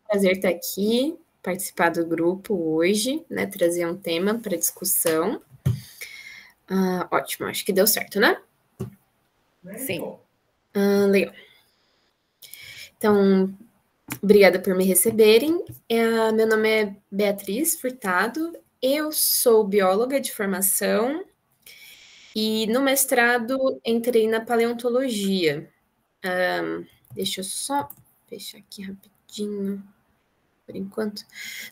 prazer estar aqui, participar do grupo hoje, né? Trazer um tema para discussão. Ótimo, acho que deu certo, né? Sim. Legal. Então, obrigada por me receberem. Meu nome é Beatriz Furtado, eu sou bióloga de formação e no mestrado entrei na paleontologia. Deixa eu só fechar aqui rapidinho, por enquanto.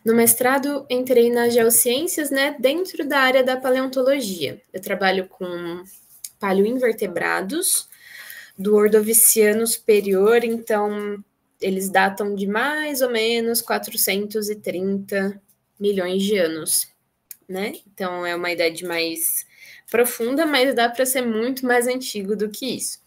No mestrado entrei nas geociências, né, dentro da área da paleontologia. Eu trabalho com paleoinvertebrados do Ordoviciano superior, então eles datam de mais ou menos 430 milhões de anos, né? Então é uma idade mais profunda, mas dá para ser muito mais antigo do que isso.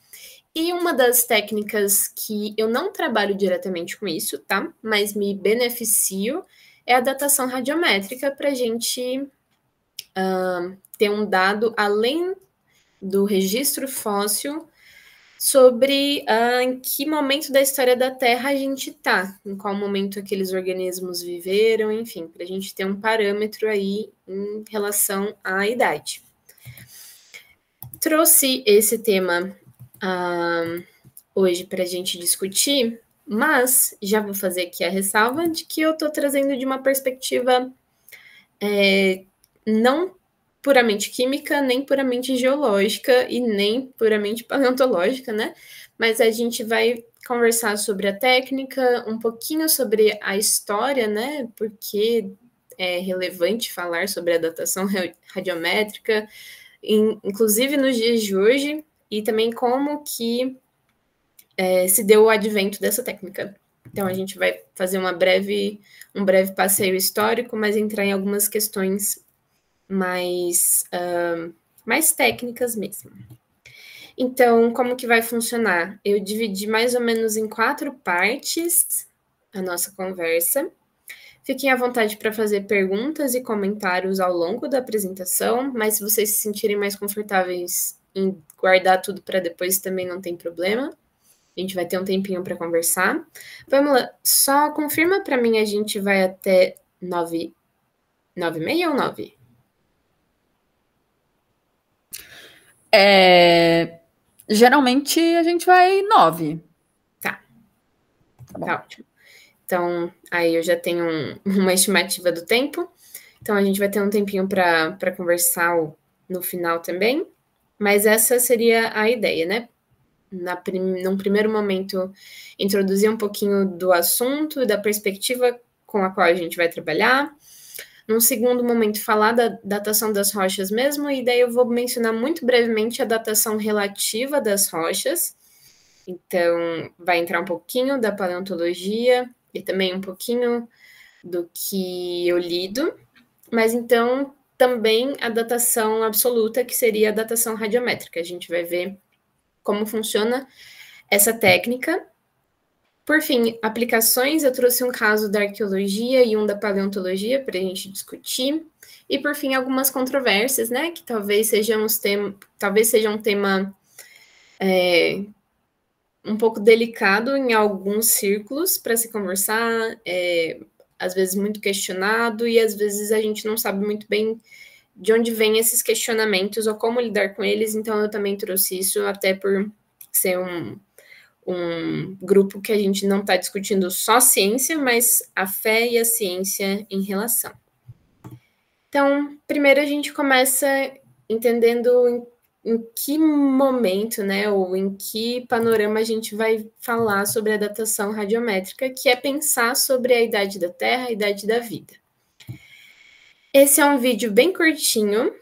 E uma das técnicas que eu não trabalho diretamente com isso, tá? Mas me beneficio é a datação radiométrica para a gente ter um dado além do registro fóssil sobre em que momento da história da Terra a gente está, em qual momento aqueles organismos viveram, enfim, para a gente ter um parâmetro aí em relação à idade. Trouxe esse tema hoje para a gente discutir, mas já vou fazer aqui a ressalva de que eu estou trazendo de uma perspectiva não puramente química, nem puramente geológica e nem puramente paleontológica, né? Mas a gente vai conversar sobre a técnica, um pouquinho sobre a história, né? Porque é relevante falar sobre a datação radiométrica, inclusive nos dias de hoje, e também como que se deu o advento dessa técnica. Então, a gente vai fazer um breve passeio histórico, mas entrar em algumas questões mais técnicas mesmo. Então, como que vai funcionar? Eu dividi mais ou menos em 4 partes a nossa conversa. Fiquem à vontade para fazer perguntas e comentários ao longo da apresentação, mas se vocês se sentirem mais confortáveis em guardar tudo para depois, também não tem problema. A gente vai ter um tempinho para conversar. Vamos lá, só confirma para mim, a gente vai até 9h30 ou 9? Geralmente a gente vai 9. Tá ótimo. Então, aí eu já tenho uma estimativa do tempo. Então, a gente vai ter um tempinho para conversar no final também. Mas essa seria a ideia, né? Num primeiro momento, introduzir um pouquinho do assunto e da perspectiva com a qual a gente vai trabalhar. Num segundo momento, falar da datação das rochas mesmo, e daí eu vou mencionar muito brevemente a datação relativa das rochas. Então, vai entrar um pouquinho da paleontologia e também um pouquinho do que eu lido, mas então também a datação absoluta, que seria a datação radiométrica. A gente vai ver como funciona essa técnica. Por fim, aplicações, eu trouxe um caso da arqueologia e um da paleontologia para a gente discutir. E, por fim, algumas controvérsias, né, que talvez seja um tema um pouco delicado em alguns círculos para se conversar, às vezes muito questionado, e às vezes a gente não sabe muito bem de onde vêm esses questionamentos ou como lidar com eles, então eu também trouxe isso, até por ser um grupo que a gente não está discutindo só ciência, mas a fé e a ciência em relação. Então, primeiro a gente começa entendendo em que momento, né, ou em que panorama a gente vai falar sobre a datação radiométrica, que é pensar sobre a idade da Terra, a idade da vida. Esse é um vídeo bem curtinho,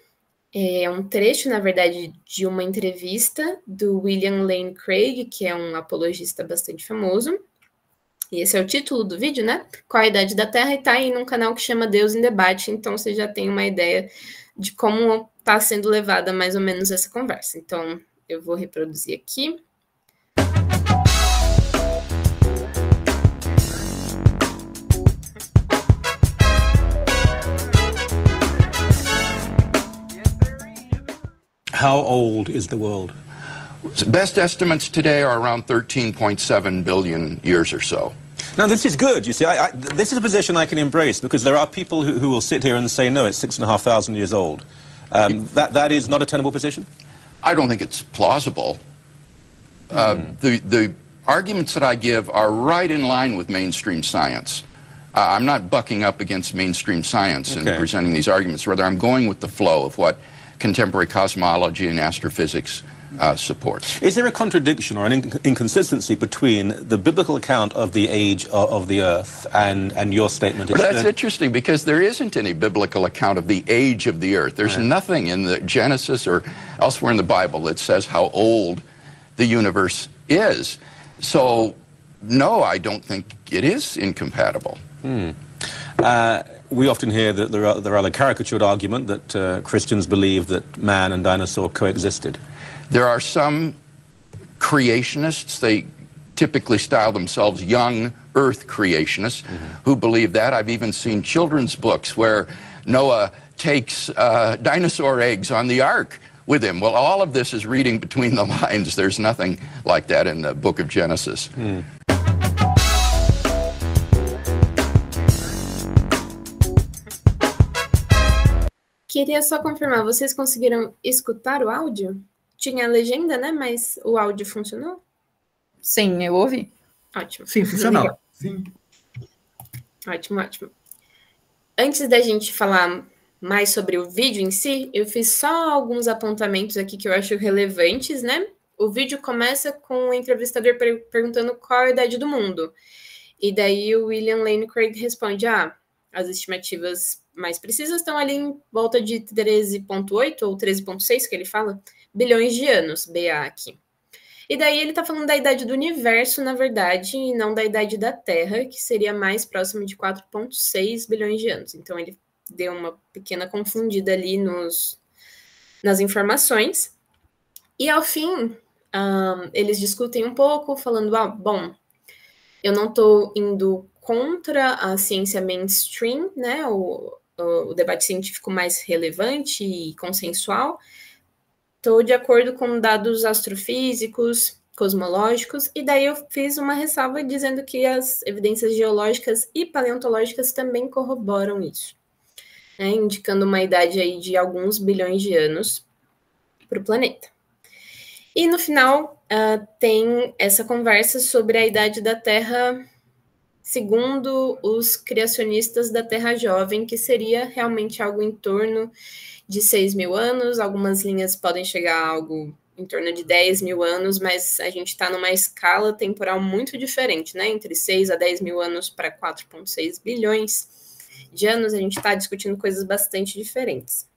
é um trecho, na verdade, de uma entrevista do William Lane Craig, que é um apologista bastante famoso. E esse é o título do vídeo, né? Qual a idade da Terra? E tá aí num canal que chama Deus em Debate, então você já tem uma ideia de como está sendo levada mais ou menos essa conversa. Então, eu vou reproduzir aqui. How old is the world? Best estimates today are around 13.7 billion years or so. Now, this is good, you see. This is a position I can embrace, because there are people who will sit here and say, no, it's 6,500 years old. That is not a tenable position? I don't think it's plausible. The arguments that I give are right in line with mainstream science. I'm not bucking up against mainstream science and presenting these arguments. Rather, I'm going with the flow of what contemporary cosmology and astrophysics supports. Is there a contradiction or an inconsistency between the biblical account of the age of the Earth and your statement? Well, that's interesting, because there isn't any biblical account of the age of the Earth. There's nothing in the Genesis or elsewhere in the Bible that says how old the universe is. So, no, I don't think it is incompatible. We often hear that the rather caricatured argument that Christians believe that man and dinosaur coexisted. There are some creationists, they typically style themselves young Earth creationists, who believe that. I've even seen children's books where Noah takes dinosaur eggs on the ark with him. Well, all of this is reading between the lines. There's nothing like that in the book of Genesis. Queria só confirmar, vocês conseguiram escutar o áudio? Tinha a legenda, né? Mas o áudio funcionou? Sim, eu ouvi. Ótimo. Sim, funcionou. Legal. Sim. Ótimo, ótimo. Antes da gente falar mais sobre o vídeo em si, eu fiz só alguns apontamentos aqui que eu acho relevantes, né? O vídeo começa com o entrevistador perguntando qual a idade do mundo. E daí o William Lane Craig responde, as estimativas mais precisas estão ali em volta de 13,8 ou 13,6, que ele fala, bilhões de anos, BA aqui. E daí ele está falando da idade do universo, na verdade, e não da idade da Terra, que seria mais próximo de 4,6 bilhões de anos. Então ele deu uma pequena confundida ali nas informações. E ao fim, eles discutem um pouco, falando, bom, eu não estou indo contra a ciência mainstream, né, o debate científico mais relevante e consensual. Estou de acordo com dados astrofísicos, cosmológicos, e daí eu fiz uma ressalva dizendo que as evidências geológicas e paleontológicas também corroboram isso, né, indicando uma idade aí de alguns bilhões de anos para o planeta. E no final tem essa conversa sobre a idade da Terra segundo os criacionistas da Terra Jovem, que seria realmente algo em torno de 6.000 anos, algumas linhas podem chegar a algo em torno de 10.000 anos, mas a gente está numa escala temporal muito diferente, né? Entre 6 a 10.000 anos para 4,6 bilhões de anos, a gente está discutindo coisas bastante diferentes.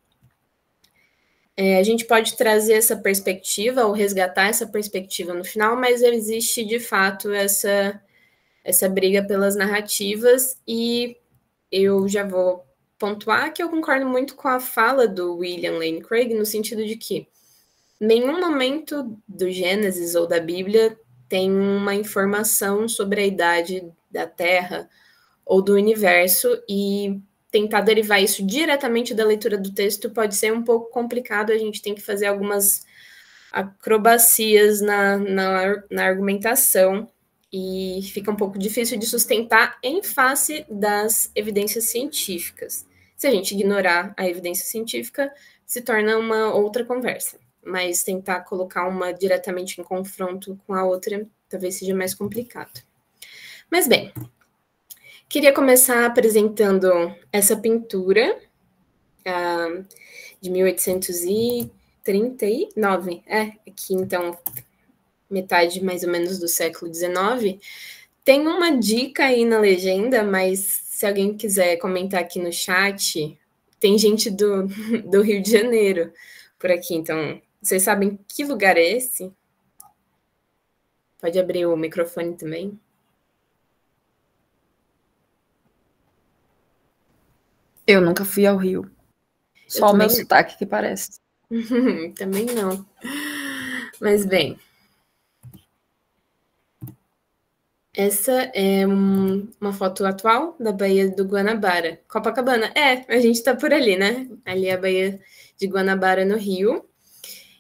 A gente pode trazer essa perspectiva, ou resgatar essa perspectiva no final, mas existe, de fato, essa briga pelas narrativas, e eu já vou pontuar que eu concordo muito com a fala do William Lane Craig, no sentido de que nenhum momento do Gênesis ou da Bíblia tem uma informação sobre a idade da Terra ou do universo, e tentar derivar isso diretamente da leitura do texto pode ser um pouco complicado, a gente tem que fazer algumas acrobacias na argumentação, e fica um pouco difícil de sustentar em face das evidências científicas. Se a gente ignorar a evidência científica, se torna uma outra conversa, mas tentar colocar uma diretamente em confronto com a outra talvez seja mais complicado. Mas bem, queria começar apresentando essa pintura de 1839, aqui então metade mais ou menos do século XIX. Tem uma dica aí na legenda, mas se alguém quiser comentar aqui no chat, tem gente do Rio de Janeiro por aqui, então vocês sabem que lugar é esse? Pode abrir o microfone também. Eu nunca fui ao Rio. Só o meu sotaque que parece. Também não. Mas bem, essa é uma foto atual da Baía do Guanabara. Copacabana, a gente tá por ali, né? Ali é a Baía de Guanabara, no Rio.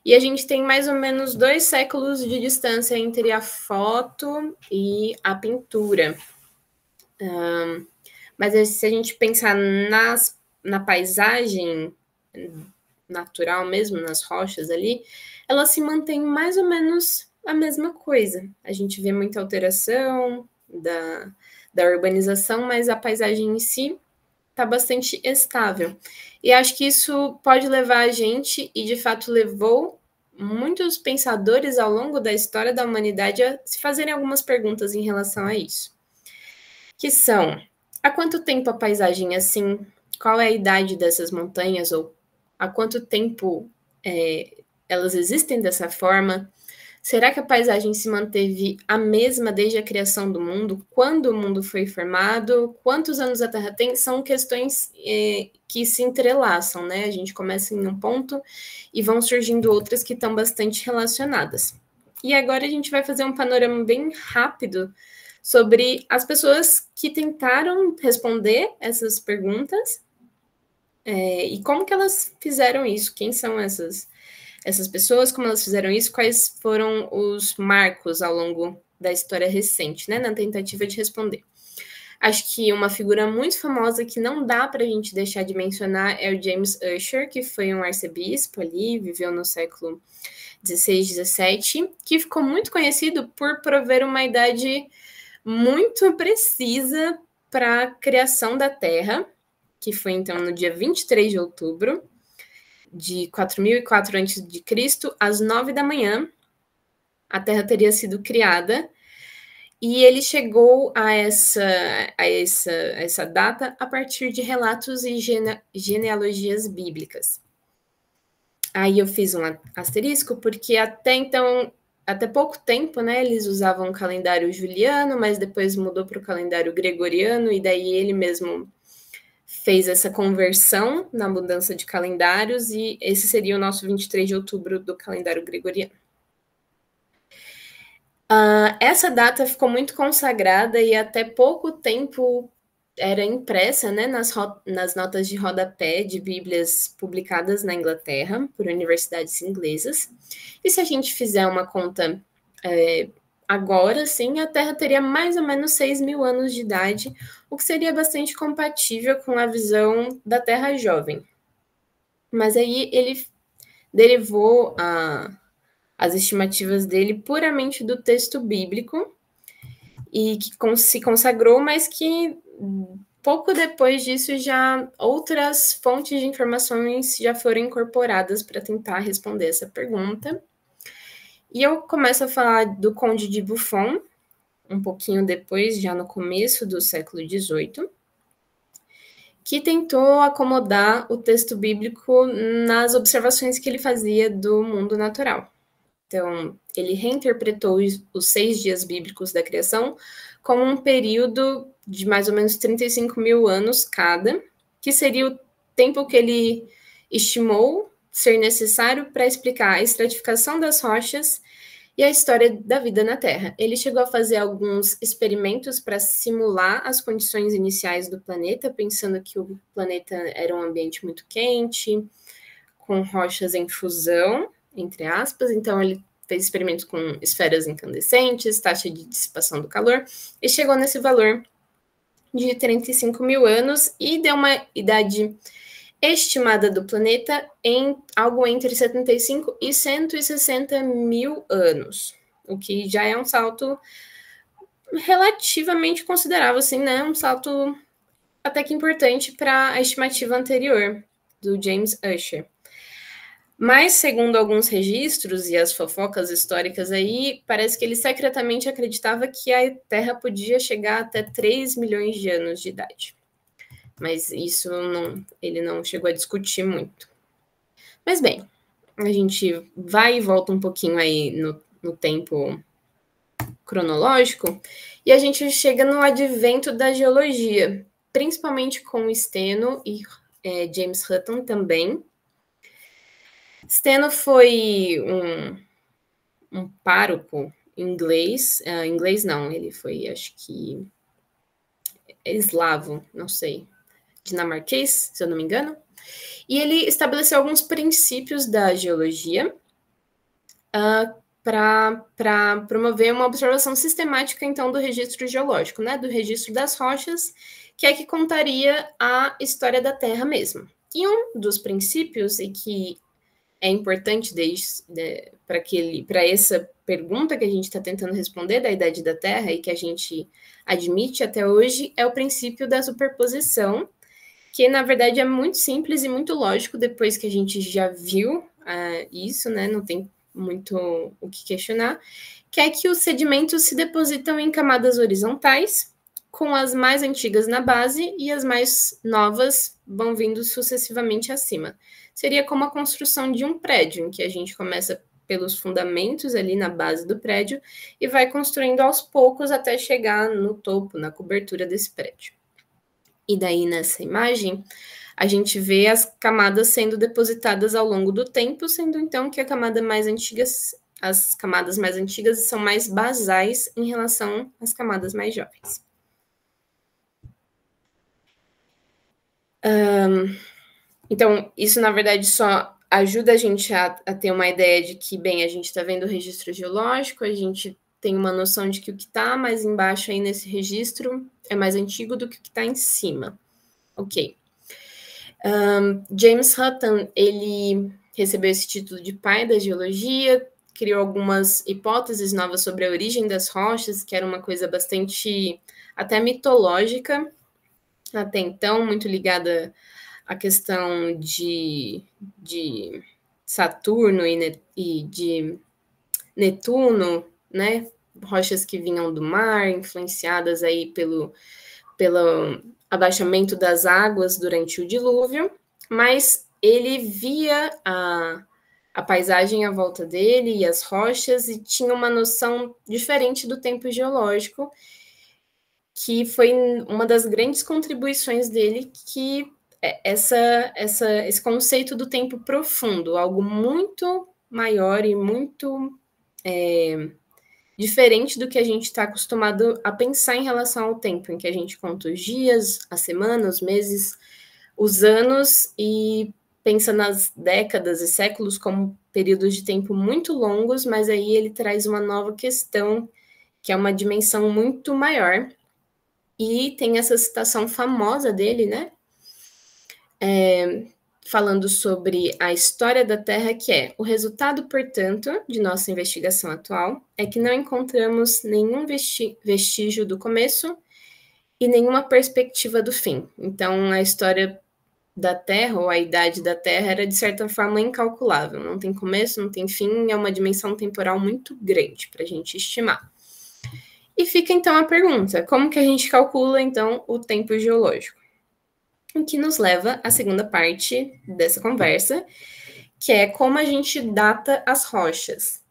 E a gente tem mais ou menos 2 séculos de distância entre a foto e a pintura. Mas se a gente pensar na paisagem natural mesmo, nas rochas ali, ela se mantém mais ou menos a mesma coisa. A gente vê muita alteração da urbanização, mas a paisagem em si está bastante estável. E acho que isso pode levar a gente, e de fato levou muitos pensadores ao longo da história da humanidade a se fazerem algumas perguntas em relação a isso. Que são, há quanto tempo a paisagem é assim? Qual é a idade dessas montanhas? Ou há quanto tempo elas existem dessa forma? Será que a paisagem se manteve a mesma desde a criação do mundo? Quando o mundo foi formado? Quantos anos a Terra tem? São questões que se entrelaçam, né? A gente começa em um ponto e vão surgindo outras que estão bastante relacionadas. E agora a gente vai fazer um panorama bem rápido sobre as pessoas que tentaram responder essas perguntas e como que elas fizeram isso, quem são essas pessoas, como elas fizeram isso, quais foram os marcos ao longo da história recente, né, na tentativa de responder. Acho que uma figura muito famosa que não dá para a gente deixar de mencionar é o James Ussher, que foi um arcebispo ali, viveu no século XVI, XVII, que ficou muito conhecido por prover uma idade muito precisa para a criação da Terra, que foi então no dia 23 de outubro de 4004 a.C., às 9 da manhã, a Terra teria sido criada, e ele chegou a essa data a partir de relatos e genealogias bíblicas. Aí eu fiz um asterisco, porque até pouco tempo, né, eles usavam o calendário juliano, mas depois mudou para o calendário gregoriano, e daí ele mesmo fez essa conversão na mudança de calendários, e esse seria o nosso 23 de outubro do calendário gregoriano. Essa data ficou muito consagrada e até pouco tempo era impressa, né, nas notas de rodapé de bíblias publicadas na Inglaterra por universidades inglesas. E se a gente fizer uma conta agora, sim, a Terra teria mais ou menos 6.000 anos de idade, o que seria bastante compatível com a visão da Terra jovem. Mas aí ele derivou as estimativas dele puramente do texto bíblico e que se consagrou, mas que pouco depois disso já outras fontes de informações já foram incorporadas para tentar responder essa pergunta. E eu começo a falar do Conde de Buffon, um pouquinho depois, já no começo do século XVIII, que tentou acomodar o texto bíblico nas observações que ele fazia do mundo natural. Então, ele reinterpretou os 6 dias bíblicos da criação como um período de mais ou menos 35.000 anos cada, que seria o tempo que ele estimou ser necessário para explicar a estratificação das rochas e a história da vida na Terra. Ele chegou a fazer alguns experimentos para simular as condições iniciais do planeta, pensando que o planeta era um ambiente muito quente, com rochas em fusão, entre aspas. Então, ele fez experimentos com esferas incandescentes, taxa de dissipação do calor, e chegou nesse valor de 35.000 anos e deu uma idade estimada do planeta em algo entre 75 e 160 mil anos, o que já é um salto relativamente considerável, assim, né? Um salto até que importante para a estimativa anterior do James Ussher. Mas, segundo alguns registros e as fofocas históricas aí, parece que ele secretamente acreditava que a Terra podia chegar até 3 milhões de anos de idade. Mas isso ele não chegou a discutir muito. Mas bem, a gente vai e volta um pouquinho aí no tempo cronológico e a gente chega no advento da geologia, principalmente com Steno e James Hutton também. Steno foi um pároco inglês, inglês não, ele foi, acho que, eslavo, não sei, dinamarquês, se eu não me engano, e ele estabeleceu alguns princípios da geologia para promover uma observação sistemática, então, do registro geológico, né, do registro das rochas, que é que contaria a história da Terra mesmo. E um dos princípios, e que é importante para essa pergunta que a gente está tentando responder da idade da Terra e que a gente admite até hoje, é o princípio da superposição, que na verdade é muito simples e muito lógico depois que a gente já viu isso, né? Não tem muito o que questionar, que é que os sedimentos se depositam em camadas horizontais, com as mais antigas na base e as mais novas vão vindo sucessivamente acima. Seria como a construção de um prédio, em que a gente começa pelos fundamentos ali na base do prédio e vai construindo aos poucos até chegar no topo, na cobertura desse prédio. E daí, nessa imagem, a gente vê as camadas sendo depositadas ao longo do tempo, sendo então que as camadas mais antigas são mais basais em relação às camadas mais jovens. Então, isso, na verdade, só ajuda a gente a ter uma ideia de que, bem, a gente está vendo o registro geológico, a gente tem uma noção de que o que está mais embaixo aí nesse registro é mais antigo do que o que está em cima. Ok. James Hutton, ele recebeu esse título de pai da geologia, criou algumas hipóteses novas sobre a origem das rochas, que era uma coisa bastante até mitológica, até então, muito ligada à questão de Saturno e de Netuno, né? Rochas que vinham do mar, influenciadas aí pelo abaixamento das águas durante o dilúvio, mas ele via a paisagem à volta dele e as rochas e tinha uma noção diferente do tempo geológico, que foi uma das grandes contribuições dele, que é esse conceito do tempo profundo, algo muito maior e muito diferente do que a gente está acostumado a pensar em relação ao tempo, em que a gente conta os dias, as semanas, os meses, os anos e pensa nas décadas e séculos como períodos de tempo muito longos, mas aí ele traz uma nova questão, que é uma dimensão muito maior. E tem essa citação famosa dele, né? Falando sobre a história da Terra, que é: o resultado, portanto, de nossa investigação atual é que não encontramos nenhum vestígio do começo e nenhuma perspectiva do fim. Então, a história da Terra, ou a idade da Terra, era, de certa forma, incalculável. Não tem começo, não tem fim, é uma dimensão temporal muito grande para a gente estimar. E fica, então, a pergunta: como que a gente calcula, então, o tempo geológico? O que nos leva à segunda parte dessa conversa, que é como a gente data as rochas.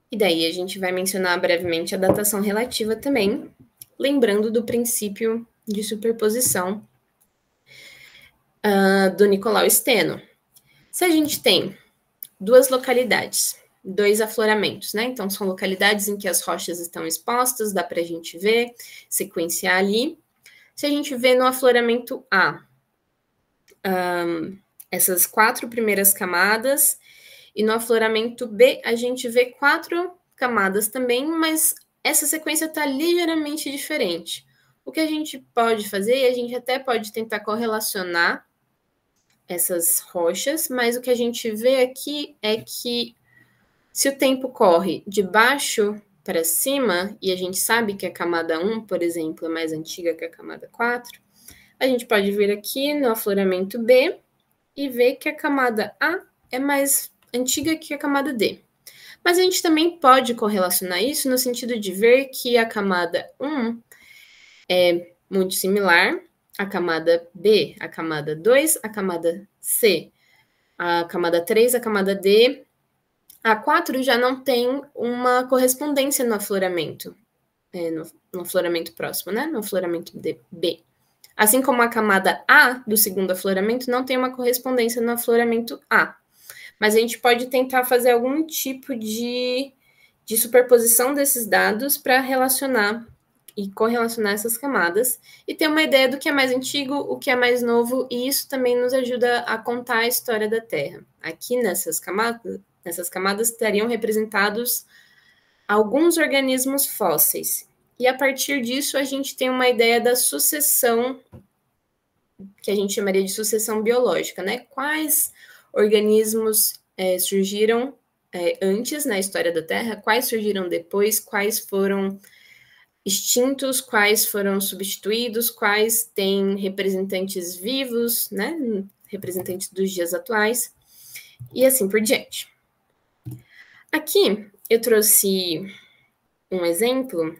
E daí a gente vai mencionar brevemente a datação relativa também, lembrando do princípio de superposição do Nicolau Steno. Se a gente tem duas localidades, dois afloramentos, né? Então, são localidades em que as rochas estão expostas, dá para a gente ver, sequenciar ali. Se a gente vê no afloramento A, essas 4 primeiras camadas, e no afloramento B, a gente vê 4 camadas também, mas essa sequência está ligeiramente diferente. O que a gente pode fazer, e a gente até pode tentar correlacionar essas rochas, mas o que a gente vê aqui é que se o tempo corre de baixo para cima, e a gente sabe que a camada 1, por exemplo, é mais antiga que a camada 4, a gente pode vir aqui no afloramento B e ver que a camada A é mais antiga que a camada D. Mas a gente também pode correlacionar isso no sentido de ver que a camada 1 é muito similar à camada B, à camada 2, à camada C, à camada 3, à camada D. A 4 já não tem uma correspondência no afloramento, no afloramento próximo, né? No afloramento B. Assim como a camada A do segundo afloramento não tem uma correspondência no afloramento A. Mas a gente pode tentar fazer algum tipo de superposição desses dados para relacionar e correlacionar essas camadas e ter uma ideia do que é mais antigo, o que é mais novo, e isso também nos ajuda a contar a história da Terra. Aqui nessas camadas, nessas camadas estariam representados alguns organismos fósseis. E a partir disso, a gente tem uma ideia da sucessão, que a gente chamaria de sucessão biológica, né? Quais organismos surgiram antes na história da Terra, quais surgiram depois, quais foram extintos, quais foram substituídos, quais têm representantes vivos, né? Representantes dos dias atuais, e assim por diante. Aqui eu trouxe um exemplo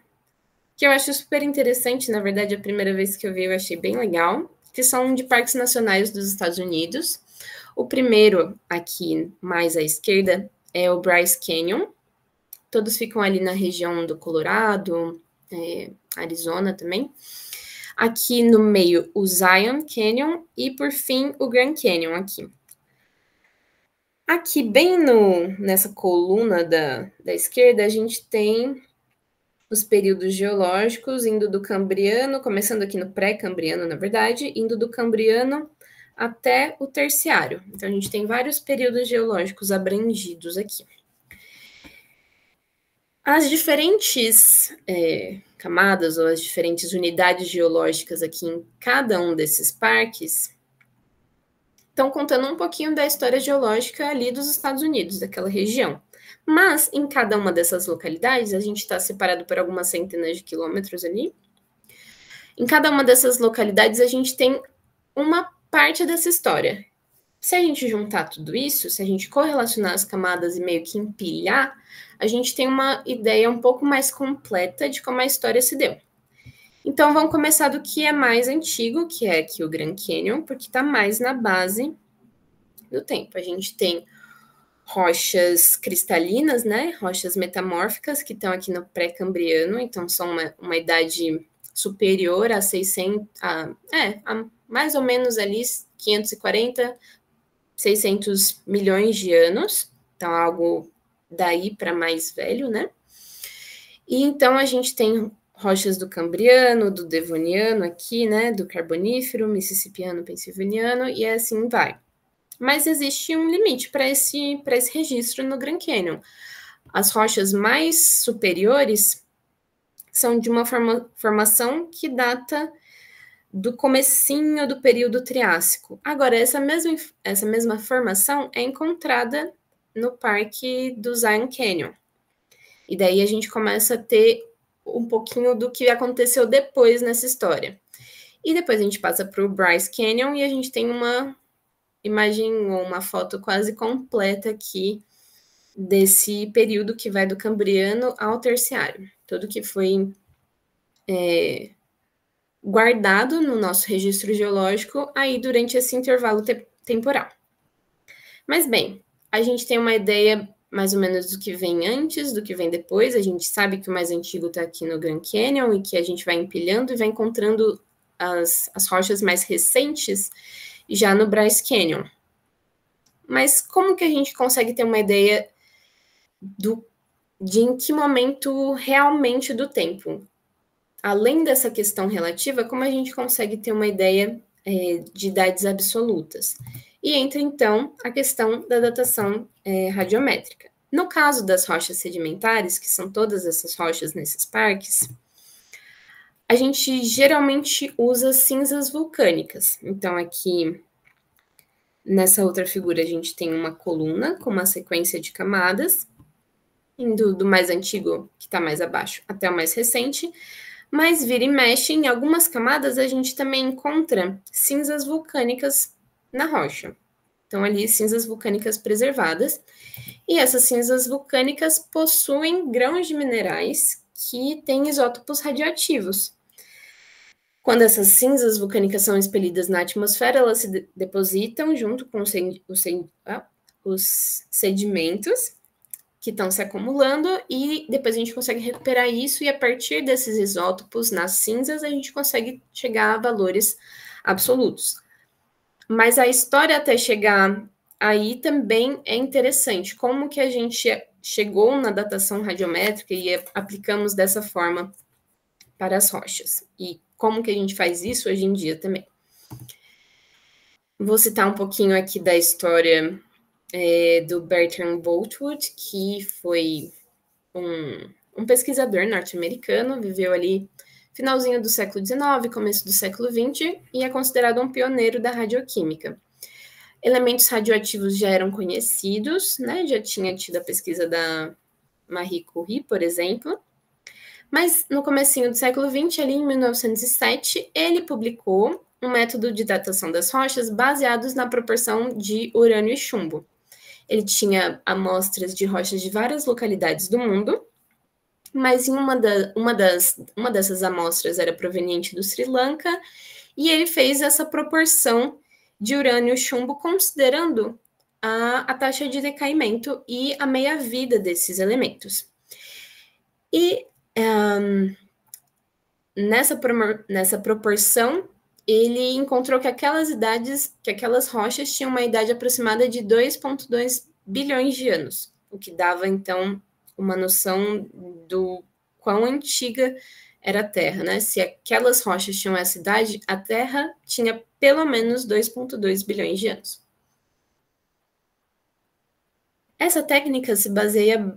que eu acho super interessante, na verdade, a primeira vez que eu vi eu achei bem legal, que são de parques nacionais dos Estados Unidos. O primeiro, aqui mais à esquerda, é o Bryce Canyon. Todos ficam ali na região do Colorado, Arizona também. Aqui no meio, o Zion Canyon e, por fim, o Grand Canyon aqui. Aqui, bem nessa coluna da esquerda, a gente tem os períodos geológicos indo do Cambriano, começando aqui no pré-Cambriano, na verdade, indo do Cambriano até o Terciário. Então, a gente tem vários períodos geológicos abrangidos aqui. As diferentes camadas ou as diferentes unidades geológicas aqui em cada um desses parques estão contando um pouquinho da história geológica ali dos Estados Unidos, daquela região. Mas, em cada uma dessas localidades, a gente está separado por algumas centenas de quilômetros ali. Em cada uma dessas localidades, a gente tem uma parte dessa história. Se a gente juntar tudo isso, se a gente correlacionar as camadas e meio que empilhar, a gente tem uma ideia um pouco mais completa de como a história se deu. Então, vamos começar do que é mais antigo, que é aqui o Grand Canyon, porque está mais na base do tempo. A gente tem rochas cristalinas, né? Rochas metamórficas, que estão aqui no pré-cambriano, então são uma idade superior a 600, a mais ou menos ali 540, 600 milhões de anos, então algo daí para mais velho, né? E então a gente tem rochas do Cambriano, do Devoniano aqui, né? Do Carbonífero, Mississippiano, Pennsylvaniano, e assim vai. Mas existe um limite para esse registro no Grand Canyon. As rochas mais superiores são de uma formação que data do comecinho do período Triássico. Agora, essa mesma formação é encontrada no parque do Zion Canyon. E daí a gente começa a ter um pouquinho do que aconteceu depois nessa história. E depois a gente passa para o Bryce Canyon e a gente tem uma imagem ou uma foto quase completa aqui desse período que vai do Cambriano ao Terciário. Tudo que foi guardado no nosso registro geológico aí durante esse intervalo temporal. Mas bem, a gente tem uma ideia mais ou menos do que vem antes, do que vem depois. A gente sabe que o mais antigo está aqui no Grand Canyon e que a gente vai empilhando e vai encontrando as rochas mais recentes já no Bryce Canyon. Mas como que a gente consegue ter uma ideia de em que momento realmente do tempo? Além dessa questão relativa, como a gente consegue ter uma ideia de idades absolutas? E entra, então, a questão da datação radiométrica. No caso das rochas sedimentares, que são todas essas rochas nesses parques, a gente geralmente usa cinzas vulcânicas. Então, aqui, nessa outra figura, a gente tem uma coluna com uma sequência de camadas, indo do mais antigo, que está mais abaixo, até o mais recente. Mas vira e mexe, em algumas camadas, a gente também encontra cinzas vulcânicas na rocha. Então, ali, cinzas vulcânicas preservadas. E essas cinzas vulcânicas possuem grãos de minerais que têm isótopos radioativos. Quando essas cinzas vulcânicas são expelidas na atmosfera, elas se depositam junto com os sedimentos que estão se acumulando, e depois a gente consegue recuperar isso, e a partir desses isótopos nas cinzas, a gente consegue chegar a valores absolutos. Mas a história até chegar aí também é interessante. Como que a gente chegou na datação radiométrica e aplicamos dessa forma para as rochas? E como que a gente faz isso hoje em dia também? Vou citar um pouquinho aqui da história do Bertrand Boltwood, que foi um pesquisador norte-americano, viveu ali finalzinho do século XIX, começo do século XX, e é considerado um pioneiro da radioquímica. Elementos radioativos já eram conhecidos, né? Já tinha tido a pesquisa da Marie Curie, por exemplo. Mas no comecinho do século XX, ali em 1907, ele publicou um método de datação das rochas baseados na proporção de urânio e chumbo. Ele tinha amostras de rochas de várias localidades do mundo, mas em uma dessas amostras era proveniente do Sri Lanka, e ele fez essa proporção de urânio e chumbo considerando a taxa de decaimento e a meia-vida desses elementos. E nessa proporção, ele encontrou que aquelas rochas tinham uma idade aproximada de 2,2 bilhões de anos, o que dava, então, uma noção do quão antiga era a Terra, né? Se aquelas rochas tinham essa idade, a Terra tinha pelo menos 2,2 bilhões de anos. Essa técnica se baseia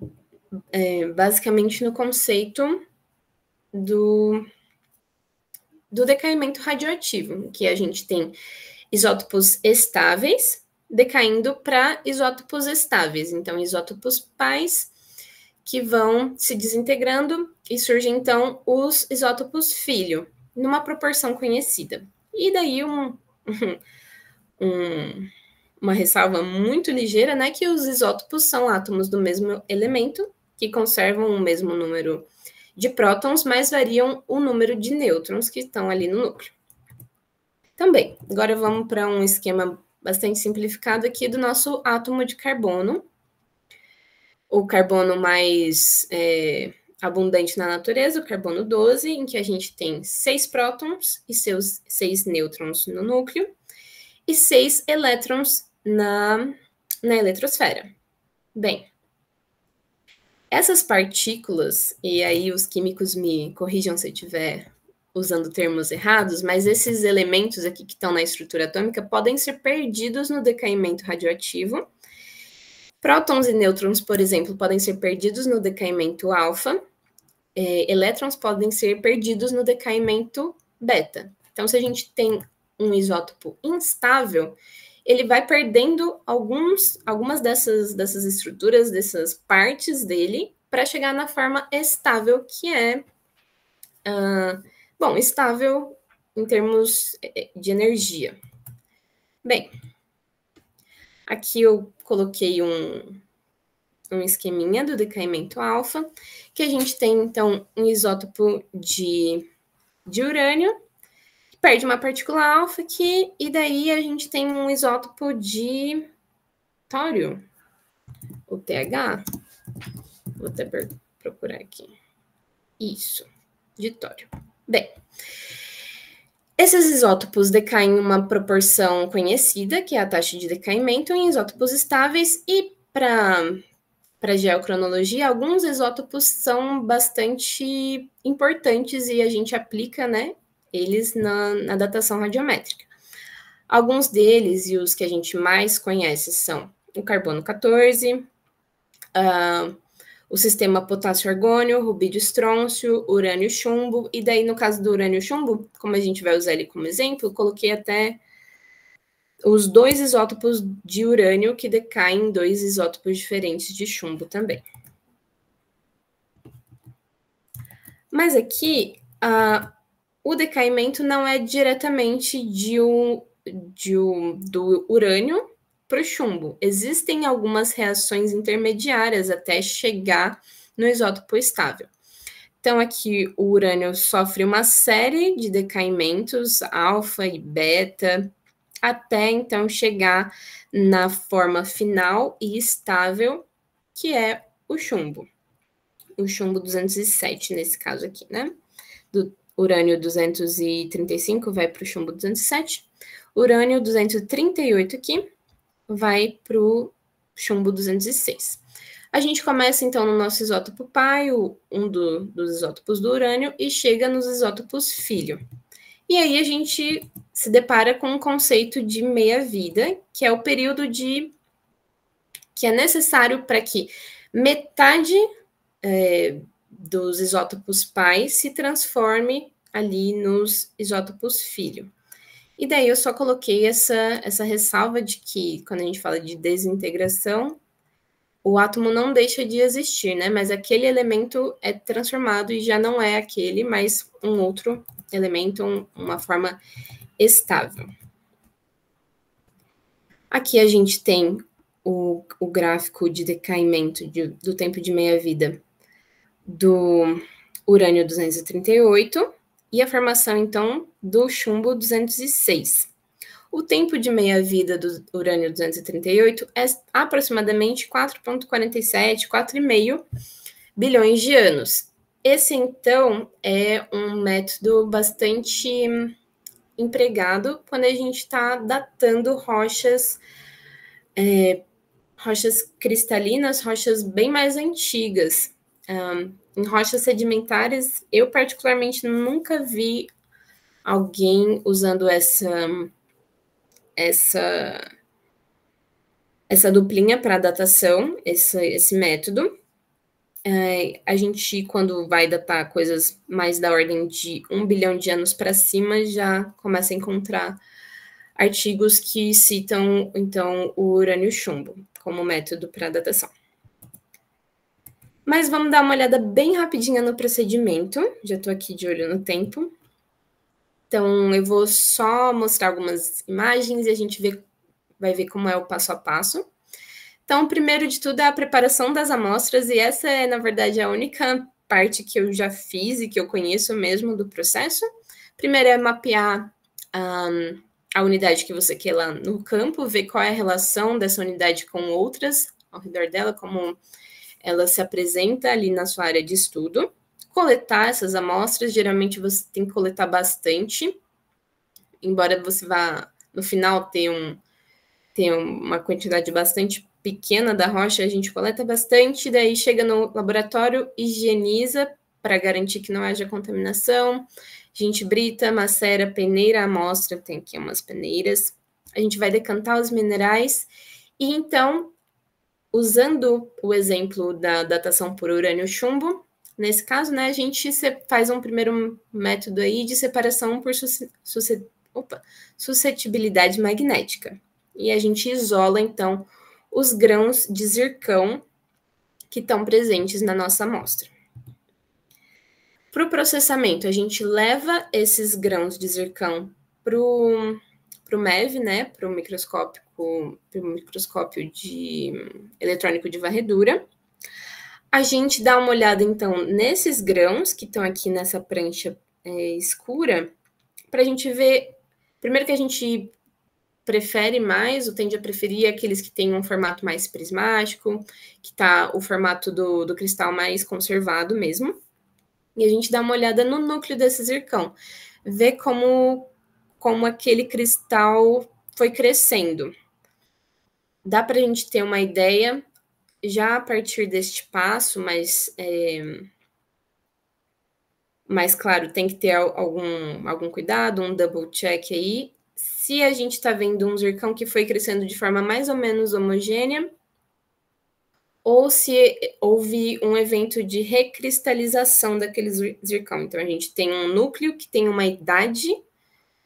basicamente no conceito do decaimento radioativo, que a gente tem isótopos estáveis decaindo para isótopos estáveis. Então, isótopos pais que vão se desintegrando e surgem, então, os isótopos filho, numa proporção conhecida. E daí uma ressalva muito ligeira, né, que os isótopos são átomos do mesmo elemento, que conservam o mesmo número de prótons, mas variam o número de nêutrons que estão ali no núcleo. Também, agora vamos para um esquema bastante simplificado aqui do nosso átomo de carbono. O carbono mais abundante na natureza, o carbono 12, em que a gente tem 6 prótons e seus 6 nêutrons no núcleo, e 6 elétrons na eletrosfera. Bem, essas partículas, e aí os químicos me corrijam se eu estiver usando termos errados, mas esses elementos aqui que estão na estrutura atômica podem ser perdidos no decaimento radioativo. Prótons e nêutrons, por exemplo, podem ser perdidos no decaimento alfa. Elétrons podem ser perdidos no decaimento beta. Então, se a gente tem um isótopo instável, ele vai perdendo algumas dessas estruturas, dessas partes dele, para chegar na forma estável, que é, estável em termos de energia. Bem, aqui eu coloquei um esqueminha do decaimento alfa, que a gente tem, então, um isótopo de urânio, que perde uma partícula alfa aqui, e daí a gente tem um isótopo de tório, o TH. Vou até procurar aqui. Isso, de tório. Bem, esses isótopos decaem em uma proporção conhecida, que é a taxa de decaimento, em isótopos estáveis, e para geocronologia, alguns isótopos são bastante importantes e a gente aplica, né, eles na datação radiométrica. Alguns deles, e os que a gente mais conhece, são o carbono 14, o sistema potássio-argônio, rubídio-estrôncio, urânio-chumbo, e daí, no caso do urânio-chumbo, como a gente vai usar ele como exemplo, coloquei até os 2 isótopos de urânio que decaem em 2 isótopos diferentes de chumbo também. Mas aqui, o decaimento não é diretamente do urânio para o chumbo. Existem algumas reações intermediárias até chegar no isótopo estável. Então, aqui o urânio sofre uma série de decaimentos, alfa e beta, até então chegar na forma final e estável, que é o chumbo. O chumbo 207, nesse caso aqui, né? Do urânio 235 vai para o chumbo 207. Urânio 238 aqui vai para o chumbo 206. A gente começa, então, no nosso isótopo pai, dos isótopos do urânio, e chega nos isótopos filho. E aí a gente se depara com um conceito de meia-vida, que é o período de que é necessário para que metade dos isótopos pai se transforme ali nos isótopos filho. E daí eu só coloquei essa ressalva de que, quando a gente fala de desintegração, o átomo não deixa de existir, né? Mas aquele elemento é transformado e já não é aquele, mas um outro elemento, uma forma estável. Aqui a gente tem o gráfico de decaimento do tempo de meia-vida do urânio 238 e a formação, então, do chumbo 206. O tempo de meia-vida do urânio 238 é aproximadamente 4,47, 4,5 bilhões de anos. Esse, então, é um método bastante empregado quando a gente está datando rochas cristalinas, rochas bem mais antigas. Em rochas sedimentares, eu particularmente nunca vi alguém usando essa duplinha para datação, esse método. A gente, quando vai datar coisas mais da ordem de 1 bilhão de anos para cima, já começa a encontrar artigos que citam, então, o urânio chumbo como método para datação. Mas vamos dar uma olhada bem rapidinha no procedimento. Já estou aqui de olho no tempo. Então, eu vou só mostrar algumas imagens e a gente vai ver como é o passo a passo. Então, primeiro de tudo é a preparação das amostras, e essa é, na verdade, a única parte que eu já fiz e que eu conheço mesmo do processo. Primeiro é mapear a unidade que você quer lá no campo, ver qual é a relação dessa unidade com outras ao redor dela, como ela se apresenta ali na sua área de estudo. Coletar essas amostras, geralmente você tem que coletar bastante, embora você vá, no final, ter uma quantidade bastante pequena da rocha, a gente coleta bastante, daí chega no laboratório, higieniza para garantir que não haja contaminação, a gente brita, macera, peneira a amostra, tem aqui umas peneiras, a gente vai decantar os minerais, e então, usando o exemplo da datação por urânio chumbo, nesse caso, né, a gente faz um primeiro método aí de separação por suscetibilidade magnética. E a gente isola, então, os grãos de zircão que estão presentes na nossa amostra. Para o processamento, a gente leva esses grãos de zircão para o MEV, né, para o microscópio eletrônico de varredura. A gente dá uma olhada, então, nesses grãos que estão aqui nessa prancha escura, para a gente ver, primeiro que a gente prefere mais, ou tende a preferir aqueles que têm um formato mais prismático, que está o formato do cristal mais conservado mesmo. E a gente dá uma olhada no núcleo desse zircão, ver como aquele cristal foi crescendo. Dá para a gente ter uma ideia já a partir deste passo, mas claro, tem que ter algum cuidado, um double check aí. Se a gente está vendo um zircão que foi crescendo de forma mais ou menos homogênea, ou se houve um evento de recristalização daquele zircão. Então, a gente tem um núcleo que tem uma idade,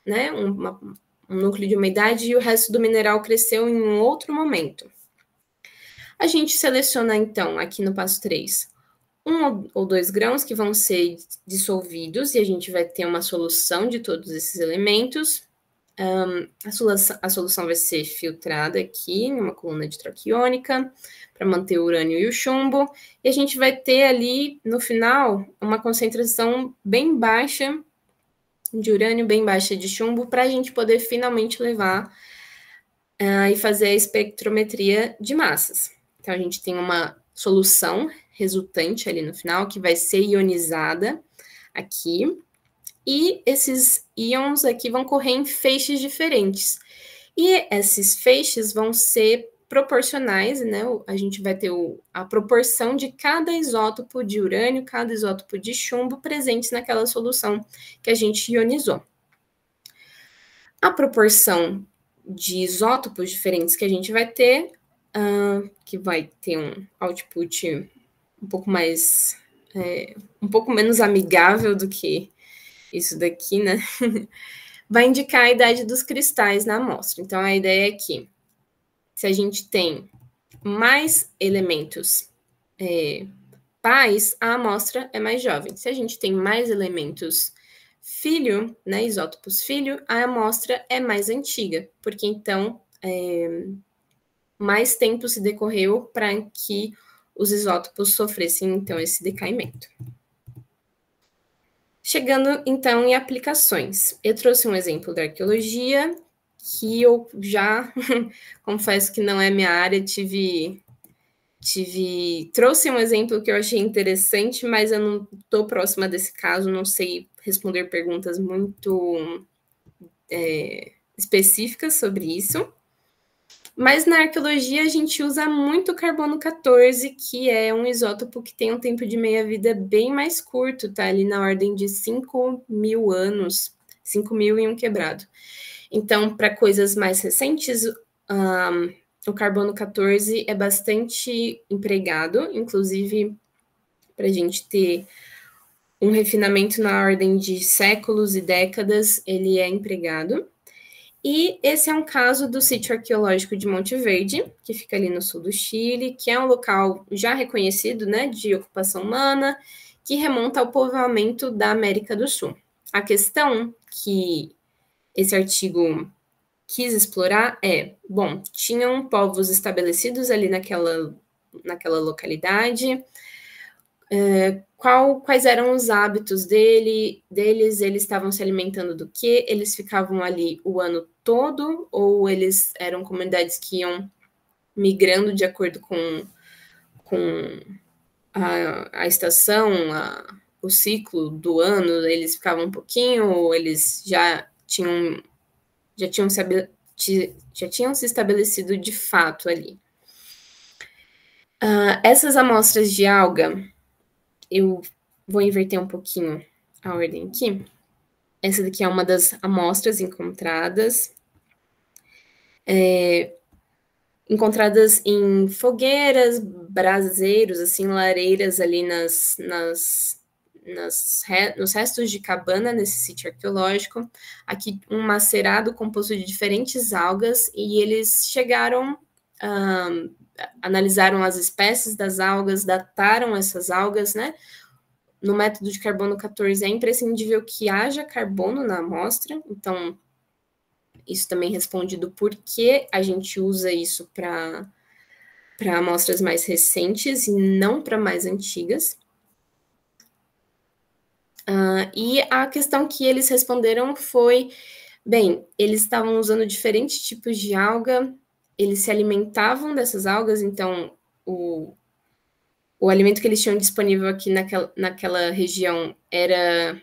né, um núcleo de uma idade, e o resto do mineral cresceu em um outro momento. A gente seleciona, então, aqui no passo 3, 1 ou 2 grãos que vão ser dissolvidos, e a gente vai ter uma solução de todos esses elementos. A solução vai ser filtrada aqui em uma coluna de troca iônica para manter o urânio e o chumbo, e a gente vai ter ali, no final, uma concentração bem baixa de urânio, bem baixa de chumbo, para a gente poder finalmente levar e fazer a espectrometria de massas. Então, a gente tem uma solução resultante ali no final, que vai ser ionizada aqui, e esses íons aqui vão correr em feixes diferentes. E esses feixes vão ser proporcionais, né? A gente vai ter a proporção de cada isótopo de urânio, cada isótopo de chumbo presentes naquela solução que a gente ionizou. A proporção de isótopos diferentes que a gente vai ter que vai ter um output um pouco mais, um pouco menos amigável do que isso daqui, né? Vai indicar a idade dos cristais na amostra. Então, a ideia é que, se a gente tem mais elementos pais, a amostra é mais jovem. Se a gente tem mais elementos filho, né, isótopos filho, a amostra é mais antiga, porque então mais tempo se decorreu para que os isótopos sofressem então esse decaimento. Chegando então em aplicações. Eu trouxe um exemplo da arqueologia, que eu já confesso que não é minha área, trouxe um exemplo que eu achei interessante, mas eu não estou próxima desse caso, não sei responder perguntas muito específicas sobre isso. Mas na arqueologia a gente usa muito carbono 14, que é um isótopo que tem um tempo de meia-vida bem mais curto, tá? Ali na ordem de 5.000 anos, 5.000 e um quebrado. Então, para coisas mais recentes, o carbono 14 é bastante empregado, inclusive para a gente ter um refinamento na ordem de séculos e décadas, ele é empregado. E esse é um caso do sítio arqueológico de Monte Verde, que fica ali no sul do Chile, que é um local já reconhecido, né, de ocupação humana, que remonta ao povoamento da América do Sul. A questão que esse artigo quis explorar bom, tinham povos estabelecidos ali naquela localidade, quais eram os hábitos deles, eles estavam se alimentando do quê? Eles ficavam ali o ano todo, ou eles eram comunidades que iam migrando de acordo com a estação, o ciclo do ano, eles ficavam um pouquinho, ou eles já tinham se estabelecido de fato ali. Essas amostras de alga, eu vou inverter um pouquinho a ordem aqui. Essa daqui é uma das amostras encontradas. Encontradas em fogueiras, braseiros, assim, lareiras ali nos restos de cabana nesse sítio arqueológico. Aqui um macerado composto de diferentes algas, e eles chegaram, analisaram as espécies das algas, dataram essas algas, né? No método de carbono 14 é imprescindível que haja carbono na amostra, então isso também responde do porquê a gente usa isso para amostras mais recentes e não para mais antigas. E a questão que eles responderam foi, bem, eles estavam usando diferentes tipos de alga, eles se alimentavam dessas algas, então o alimento que eles tinham disponível aqui naquela região era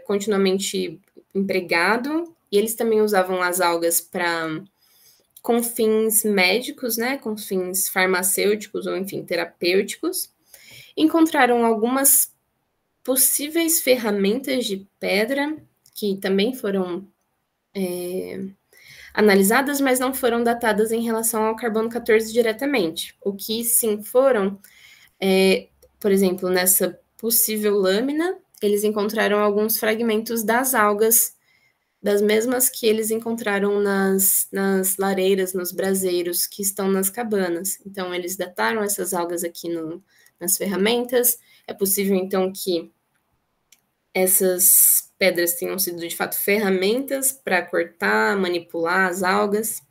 continuamente empregado, e eles também usavam as algas com fins médicos, né, com fins farmacêuticos ou, enfim, terapêuticos. Encontraram algumas possíveis ferramentas de pedra que também foram analisadas, mas não foram datadas em relação ao carbono 14 diretamente. O que sim foram, por exemplo, nessa possível lâmina, eles encontraram alguns fragmentos das algas, das mesmas que eles encontraram nas lareiras, nos braseiros que estão nas cabanas. Então, eles dataram essas algas aqui nas ferramentas. É possível, então, que essas pedras tenham sido, de fato, ferramentas para cortar, manipular as algas.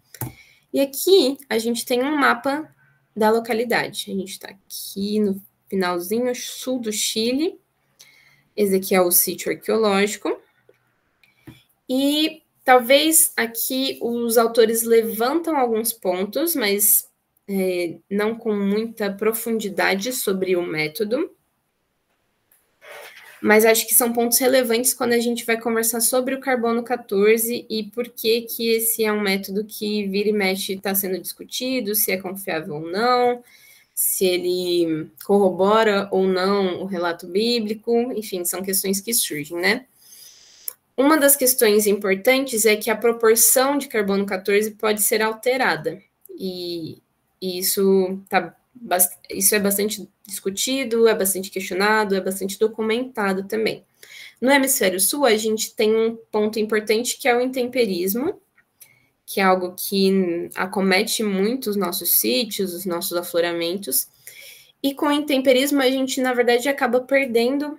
E aqui, a gente tem um mapa da localidade. A gente está aqui no finalzinho sul do Chile. Esse aqui é o sítio arqueológico. E talvez aqui os autores levantam alguns pontos, mas não com muita profundidade sobre o método. Mas acho que são pontos relevantes quando a gente vai conversar sobre o carbono 14 e por que esse é um método que vira e mexe está sendo discutido, se é confiável ou não, se ele corrobora ou não o relato bíblico, enfim, são questões que surgem, né? Uma das questões importantes é que a proporção de carbono 14 pode ser alterada, e E isso é bastante discutido, é bastante questionado, é bastante documentado também. No hemisfério sul, a gente tem um ponto importante que é o intemperismo, que é algo que acomete muito os nossos sítios, os nossos afloramentos. E com o intemperismo, a gente, na verdade, acaba perdendo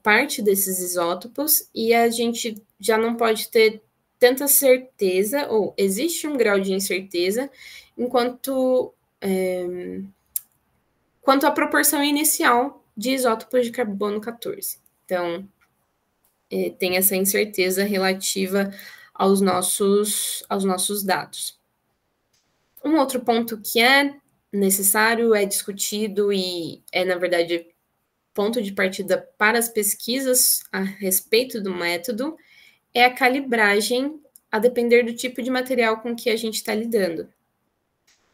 parte desses isótopos e a gente já não pode ter tanta certeza, ou existe um grau de incerteza, quanto à proporção inicial de isótopos de carbono 14. Então, tem essa incerteza relativa aos nossos dados. Um outro ponto que é necessário, é discutido e é, na verdade, ponto de partida para as pesquisas a respeito do método, é a calibragem a depender do tipo de material com que a gente está lidando.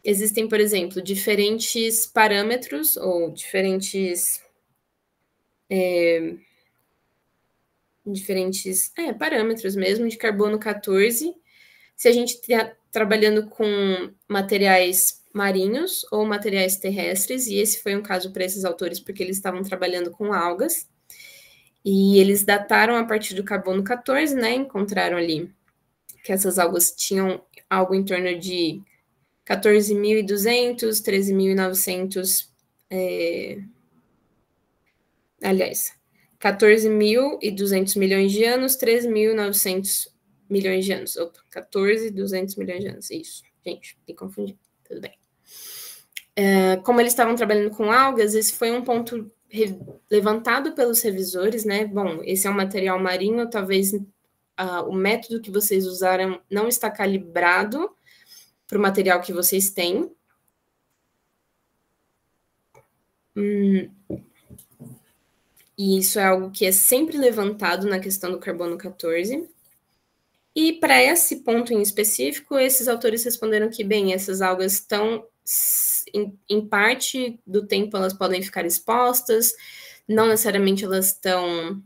Existem, por exemplo, diferentes parâmetros ou diferentes parâmetros mesmo de carbono 14, se a gente está trabalhando com materiais marinhos ou materiais terrestres, e esse foi um caso para esses autores porque eles estavam trabalhando com algas, e eles dataram a partir do carbono 14, né, encontraram ali que essas algas tinham algo em torno de 14.200, 13.900, 14.200 milhões de anos, 13.900 milhões de anos. 14.200 milhões de anos, isso. Gente, me confundi, tudo bem. Como eles estavam trabalhando com algas, esse foi um ponto levantado pelos revisores, né? Bom, esse é um material marinho, talvez o método que vocês usaram não está calibrado para o material que vocês têm. E isso é algo que é sempre levantado na questão do carbono 14. E para esse ponto em específico, esses autores responderam que, bem, essas algas estão, em parte do tempo, elas podem ficar expostas, não necessariamente elas estão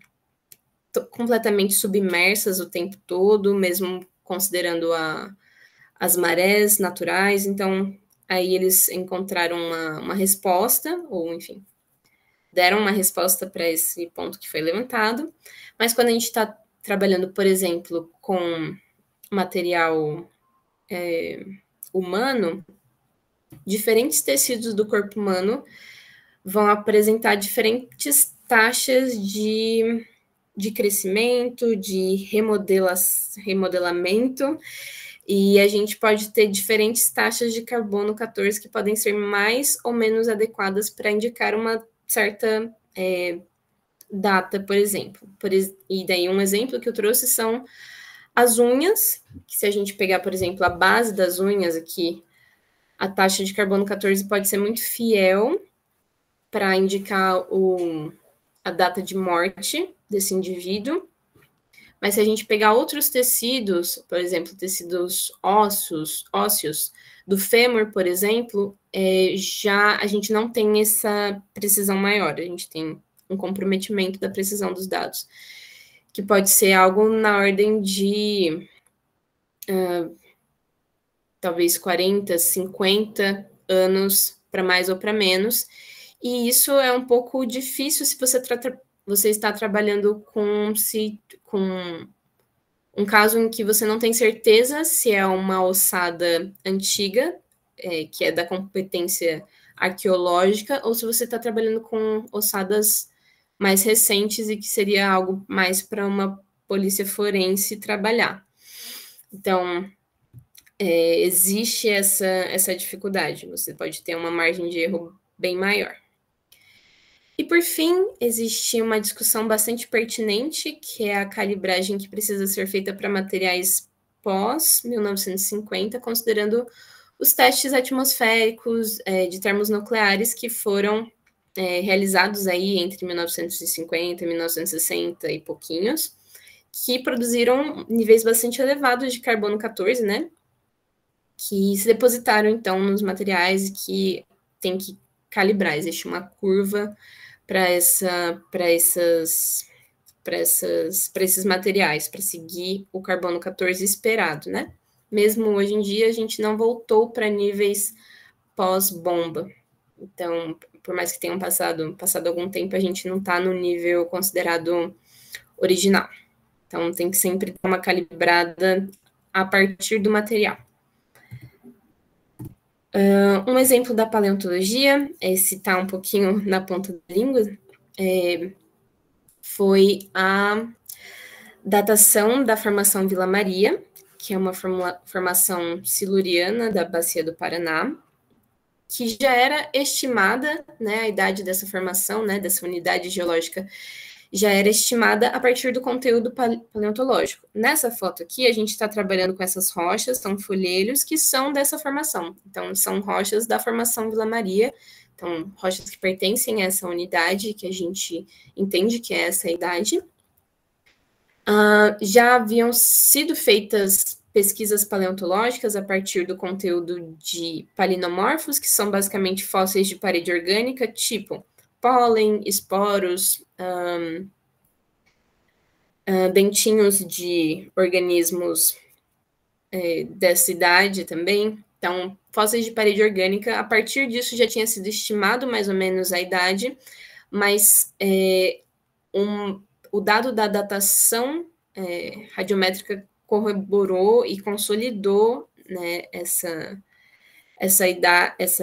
completamente submersas o tempo todo, mesmo considerando as marés naturais. Então, aí eles encontraram uma resposta, ou enfim, deram uma resposta para esse ponto que foi levantado. Mas quando a gente está trabalhando, por exemplo, com material humano, diferentes tecidos do corpo humano vão apresentar diferentes taxas de crescimento, de remodelamento, e a gente pode ter diferentes taxas de carbono 14 que podem ser mais ou menos adequadas para indicar uma certa data, por exemplo. E daí um exemplo que eu trouxe são as unhas, que se a gente pegar, por exemplo, a base das unhas aqui, a taxa de carbono 14 pode ser muito fiel para indicar a data de morte desse indivíduo. Mas se a gente pegar outros tecidos, por exemplo, tecidos ósseos, do fêmur, por exemplo, já a gente não tem essa precisão maior, a gente tem um comprometimento da precisão dos dados, que pode ser algo na ordem de talvez 40, 50 anos para mais ou para menos, e isso é um pouco difícil se você está trabalhando com um caso em que você não tem certeza se é uma ossada antiga, que é da competência arqueológica, ou se você está trabalhando com ossadas mais recentes e que seria algo mais para uma polícia forense trabalhar. Então, existe essa dificuldade, você pode ter uma margem de erro bem maior. E, por fim, existe uma discussão bastante pertinente, que é a calibragem que precisa ser feita para materiais pós-1950, considerando os testes atmosféricos de termonucleares que foram realizados aí entre 1950 e 1960 e pouquinhos, que produziram níveis bastante elevados de carbono 14, né? Que se depositaram, então, nos materiais e que tem que calibrar. Existe uma curva para esses materiais, para seguir o carbono 14 esperado, né? Mesmo hoje em dia, a gente não voltou para níveis pós-bomba. Então, por mais que tenham passado algum tempo, a gente não está no nível considerado original. Então, tem que sempre dar uma calibrada a partir do material. Um exemplo da paleontologia, esse está um pouquinho na ponta da língua, foi a datação da formação Vila Maria, que é uma formação siluriana da Bacia do Paraná, que já era estimada, né, a idade dessa formação, né, dessa unidade geológica, já era estimada a partir do conteúdo paleontológico. Nessa foto aqui, a gente está trabalhando com essas rochas, são folheiros, que são dessa formação. Então, são rochas da formação Vila Maria, então, rochas que pertencem a essa unidade, que a gente entende que é essa idade. Já haviam sido feitas pesquisas paleontológicas a partir do conteúdo de palinomorfos, que são basicamente fósseis de parede orgânica, tipo pólen, esporos, dentinhos de organismos dessa idade também. Então, fósseis de parede orgânica, a partir disso já tinha sido estimado mais ou menos a idade, mas o dado da datação radiométrica corroborou e consolidou, né, essa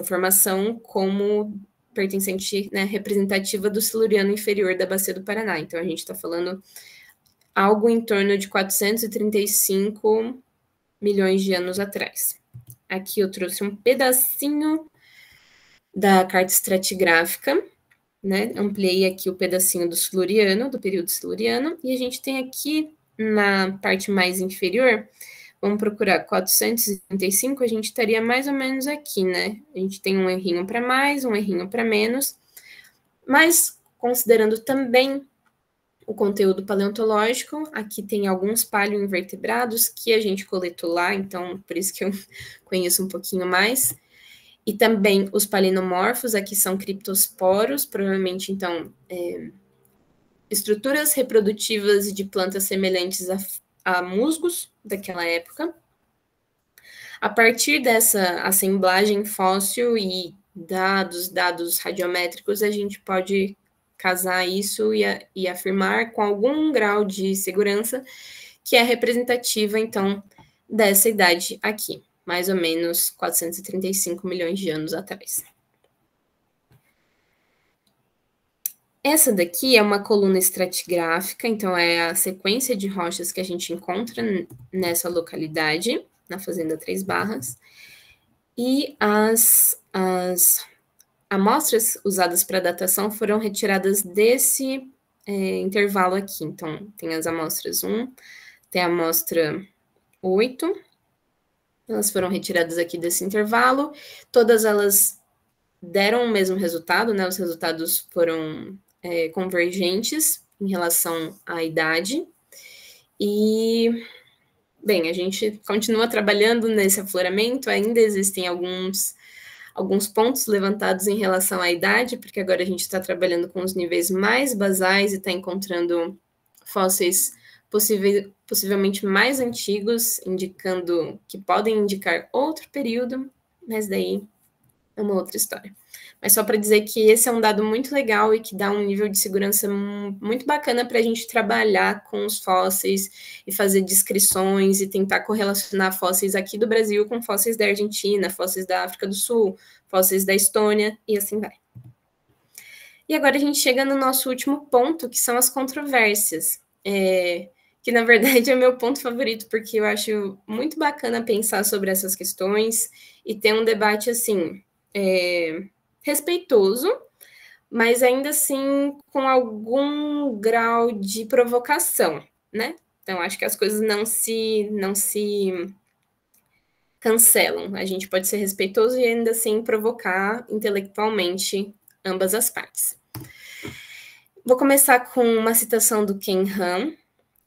formação como pertencente, né, representativa do Siluriano inferior da Bacia do Paraná. Então, a gente está falando algo em torno de 435 milhões de anos atrás. Aqui eu trouxe um pedacinho da carta estratigráfica, né? Ampliei aqui o pedacinho do Siluriano, do período Siluriano, e a gente tem aqui na parte mais inferior, vamos procurar 435, a gente estaria mais ou menos aqui, né? A gente tem um errinho para mais, um errinho para menos, mas considerando também o conteúdo paleontológico, aqui tem alguns paleoinvertebrados que a gente coletou lá, então por isso que eu conheço um pouquinho mais. E também os palinomorfos, aqui são criptosporos, provavelmente, então, estruturas reprodutivas de plantas semelhantes a musgos daquela época. A partir dessa assemblagem fóssil e dados radiométricos, a gente pode casar isso e afirmar com algum grau de segurança que é representativa, então, dessa idade aqui, mais ou menos 435 milhões de anos atrás. Essa daqui é uma coluna estratigráfica, então é a sequência de rochas que a gente encontra nessa localidade, na Fazenda Três Barras, e as amostras usadas para datação foram retiradas desse intervalo aqui. Então, tem as amostras 1, tem a amostra 8, elas foram retiradas aqui desse intervalo, todas elas deram o mesmo resultado, né? Os resultados foram convergentes em relação à idade. E, bem, a gente continua trabalhando nesse afloramento, ainda existem alguns pontos levantados em relação à idade, porque agora a gente está trabalhando com os níveis mais basais e está encontrando fósseis possivelmente mais antigos, indicando que podem indicar outro período, mas daí é uma outra história. Mas só para dizer que esse é um dado muito legal e que dá um nível de segurança muito bacana para a gente trabalhar com os fósseis e fazer descrições e tentar correlacionar fósseis aqui do Brasil com fósseis da Argentina, fósseis da África do Sul, fósseis da Estônia e assim vai. E agora a gente chega no nosso último ponto, que são as controvérsias, que na verdade é o meu ponto favorito, porque eu acho muito bacana pensar sobre essas questões e ter um debate assim respeitoso, mas ainda assim com algum grau de provocação, né? Então, acho que as coisas não se cancelam. A gente pode ser respeitoso e ainda assim provocar intelectualmente ambas as partes. Vou começar com uma citação do Ken Ham.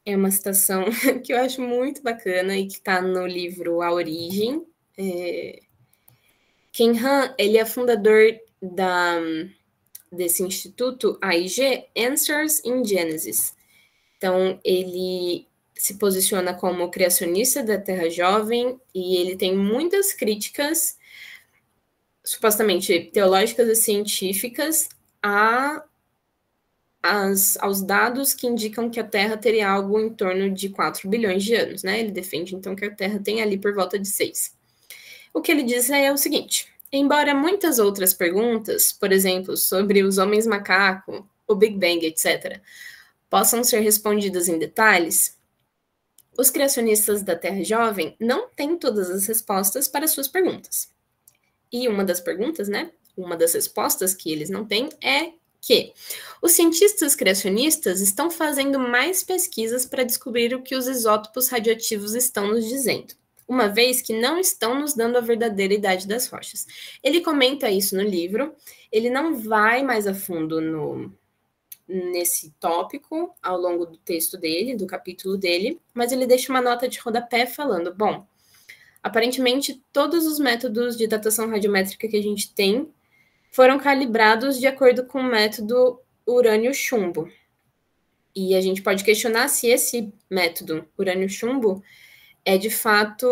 É uma citação que eu acho muito bacana e que está no livro A Origem. Ken Ham, ele é fundador desse instituto AIG, Answers in Genesis. Então, ele se posiciona como criacionista da Terra Jovem e ele tem muitas críticas supostamente teológicas e científicas aos dados que indicam que a Terra teria algo em torno de 4 bilhões de anos, né? Ele defende, então, que a Terra tem ali por volta de 6. O que ele diz é o seguinte: embora muitas outras perguntas, por exemplo, sobre os homens macaco, o Big Bang, etc., possam ser respondidas em detalhes, os criacionistas da Terra Jovem não têm todas as respostas para suas perguntas. E uma das perguntas, né? Uma das respostas que eles não têm é que os cientistas criacionistas estão fazendo mais pesquisas para descobrir o que os isótopos radioativos estão nos dizendo, uma vez que não estão nos dando a verdadeira idade das rochas. Ele comenta isso no livro, ele não vai mais a fundo nesse tópico ao longo do texto dele, do capítulo dele, mas ele deixa uma nota de rodapé falando, bom, aparentemente todos os métodos de datação radiométrica que a gente tem foram calibrados de acordo com o método urânio-chumbo. E a gente pode questionar se esse método urânio-chumbo é de fato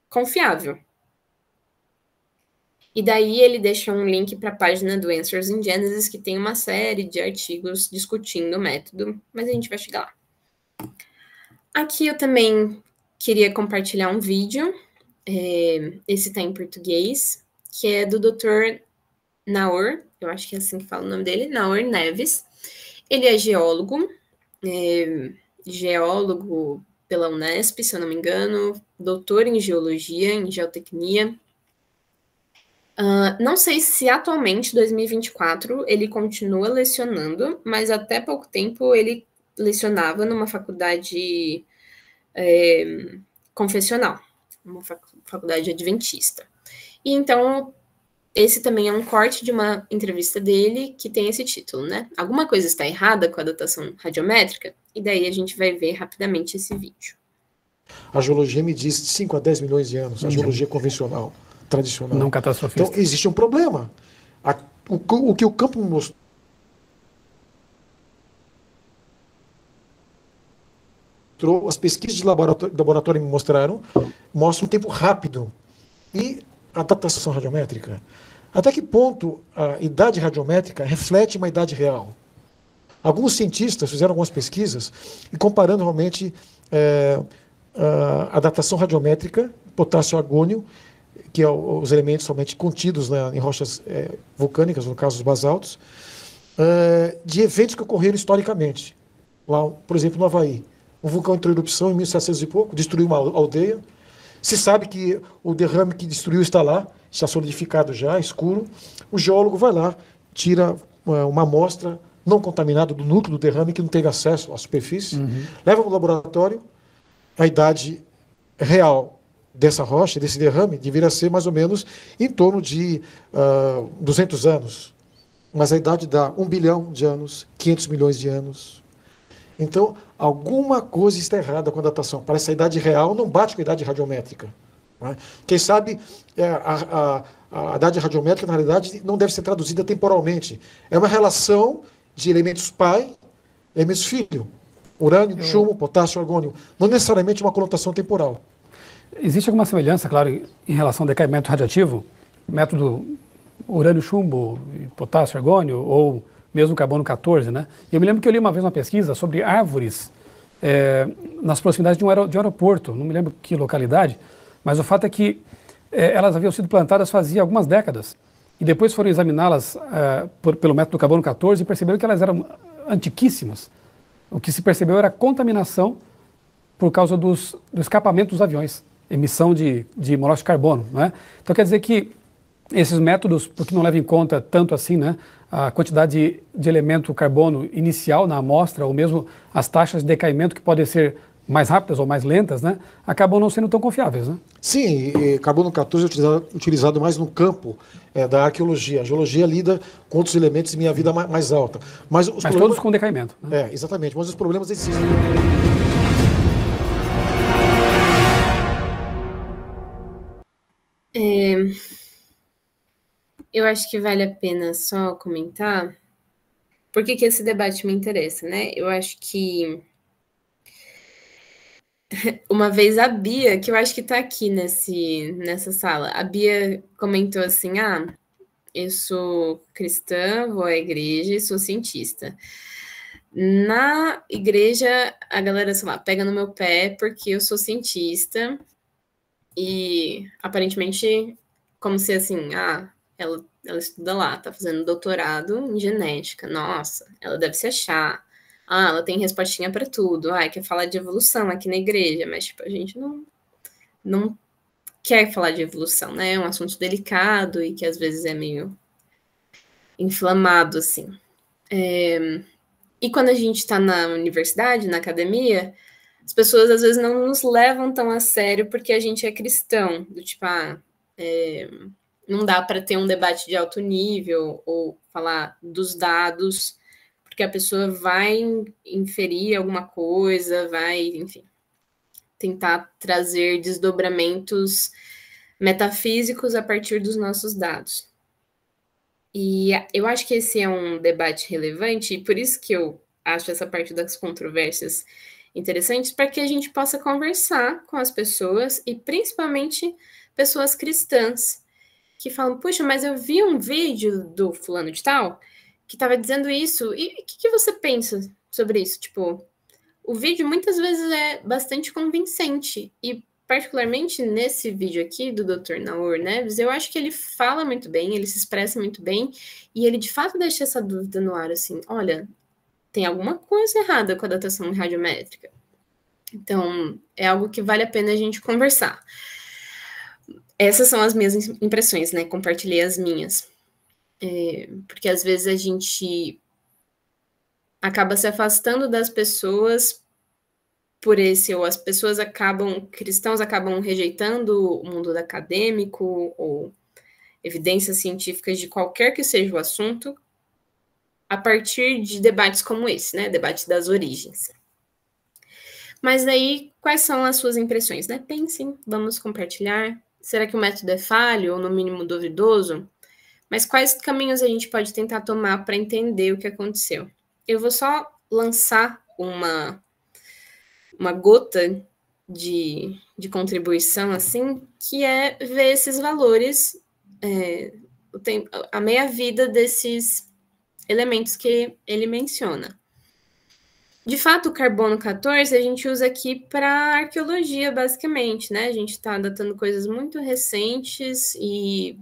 confiável. E daí ele deixa um link para a página do Answers in Genesis, que tem uma série de artigos discutindo o método, mas a gente vai chegar lá. Aqui eu também queria compartilhar um vídeo, esse está em português, que é do Dr. Naor, eu acho que é assim que fala o nome dele, Naor Neves. Ele é geólogo pela Unesp, se eu não me engano, doutor em geologia, em geotecnia. Não sei se atualmente, 2024, ele continua lecionando, mas até pouco tempo ele lecionava numa faculdade confessional, uma faculdade adventista. E então, esse também é um corte de uma entrevista dele que tem esse título, né? Alguma coisa está errada com a datação radiométrica? E daí a gente vai ver rapidamente esse vídeo. A geologia me diz 5 a 10 milhões de anos, a geologia convencional, tradicional. Não catastrofista. Então, existe um problema. O que o campo mostrou as pesquisas de laboratório me mostram um tempo rápido. E a datação radiométrica? Até que ponto a idade radiométrica reflete uma idade real? Alguns cientistas fizeram algumas pesquisas e comparando realmente a datação radiométrica, potássio e argônio, que é os elementos somente contidos em rochas vulcânicas, no caso os basaltos, de eventos que ocorreram historicamente. Lá, por exemplo, no Havaí, um vulcão entrou em erupção em 1700 e pouco, destruiu uma aldeia. Se sabe que o derrame que destruiu está lá, está solidificado já, escuro. O geólogo vai lá, tira uma amostra não contaminada do núcleo do derrame, que não teve acesso à superfície, leva para o laboratório. A idade real dessa rocha, desse derrame, deveria ser mais ou menos em torno de 200 anos. Mas a idade dá 1 bilhão de anos, 500 milhões de anos. Então, alguma coisa está errada com a datação. Parece que a idade real não bate com a idade radiométrica. Né? Quem sabe a idade radiométrica, na realidade, não deve ser traduzida temporalmente. É uma relação de elementos pai, elementos filho. Urânio, chumbo, potássio, argônio. Não necessariamente uma conotação temporal. Existe alguma semelhança, claro, em relação ao decaimento radioativo? Método urânio, chumbo, potássio, argônio, ou mesmo carbono 14, né? Eu me lembro que eu li uma vez uma pesquisa sobre árvores nas proximidades de um aeroporto, não me lembro que localidade, mas o fato é que elas haviam sido plantadas fazia algumas décadas, e depois foram examiná-las pelo método carbono 14 e perceberam que elas eram antiquíssimas. O que se percebeu era a contaminação por causa do escapamento dos aviões, emissão de monóxido de carbono, né? Então quer dizer que esses métodos, porque não levam em conta tanto assim, né, a quantidade de elemento carbono inicial na amostra, ou mesmo as taxas de decaimento que podem ser mais rápidas ou mais lentas, né, acabam não sendo tão confiáveis, né? Sim, e carbono 14 é utilizado mais no campo da arqueologia. A geologia lida com outros elementos em minha vida mais alta. Mas todos com decaimento. Né? Exatamente, mas os problemas existem. Eu acho que vale a pena só comentar por que esse debate me interessa, né? Eu acho que Uma vez a Bia, que eu acho que está aqui nessa sala, a Bia comentou assim, eu sou cristã, vou à igreja e sou cientista. Na igreja, a galera, sei lá, pega no meu pé porque eu sou cientista e aparentemente como se assim, ela estuda lá, tá fazendo doutorado em genética. Nossa, ela deve se achar. Ela tem respostinha para tudo. Quer falar de evolução aqui na igreja, mas tipo, a gente não quer falar de evolução, né? É um assunto delicado e que às vezes é meio inflamado, assim. E quando a gente está na universidade, na academia, as pessoas às vezes não nos levam tão a sério porque a gente é cristão, do tipo, não dá para ter um debate de alto nível ou falar dos dados, porque a pessoa vai inferir alguma coisa, vai, enfim, tentar trazer desdobramentos metafísicos a partir dos nossos dados. E eu acho que esse é um debate relevante, e por isso que eu acho essa parte das controvérsias interessantes, para que a gente possa conversar com as pessoas, e principalmente pessoas cristãs, que falam, puxa, mas eu vi um vídeo do fulano de tal que estava dizendo isso, e o que você pensa sobre isso? Tipo, o vídeo muitas vezes é bastante convincente, e particularmente nesse vídeo aqui do Dr. Naor Neves, eu acho que ele fala muito bem, ele se expressa muito bem, e ele de fato deixa essa dúvida no ar, assim, olha, tem alguma coisa errada com a datação radiométrica. Então, é algo que vale a pena a gente conversar. Essas são as minhas impressões, né? Compartilhei as minhas. Porque às vezes a gente acaba se afastando das pessoas por ou as pessoas cristãos acabam rejeitando o mundo acadêmico ou evidências científicas de qualquer que seja o assunto a partir de debates como esse, né? Debate das origens. Mas aí, quais são as suas impressões, né? Pensem, vamos compartilhar. Será que o método é falho ou, no mínimo, duvidoso? Mas quais caminhos a gente pode tentar tomar para entender o que aconteceu? Eu vou só lançar uma gota de contribuição, assim, que é ver esses valores, a meia-vida desses elementos que ele menciona. De fato, o carbono 14 a gente usa aqui para arqueologia, basicamente, né? A gente está datando coisas muito recentes e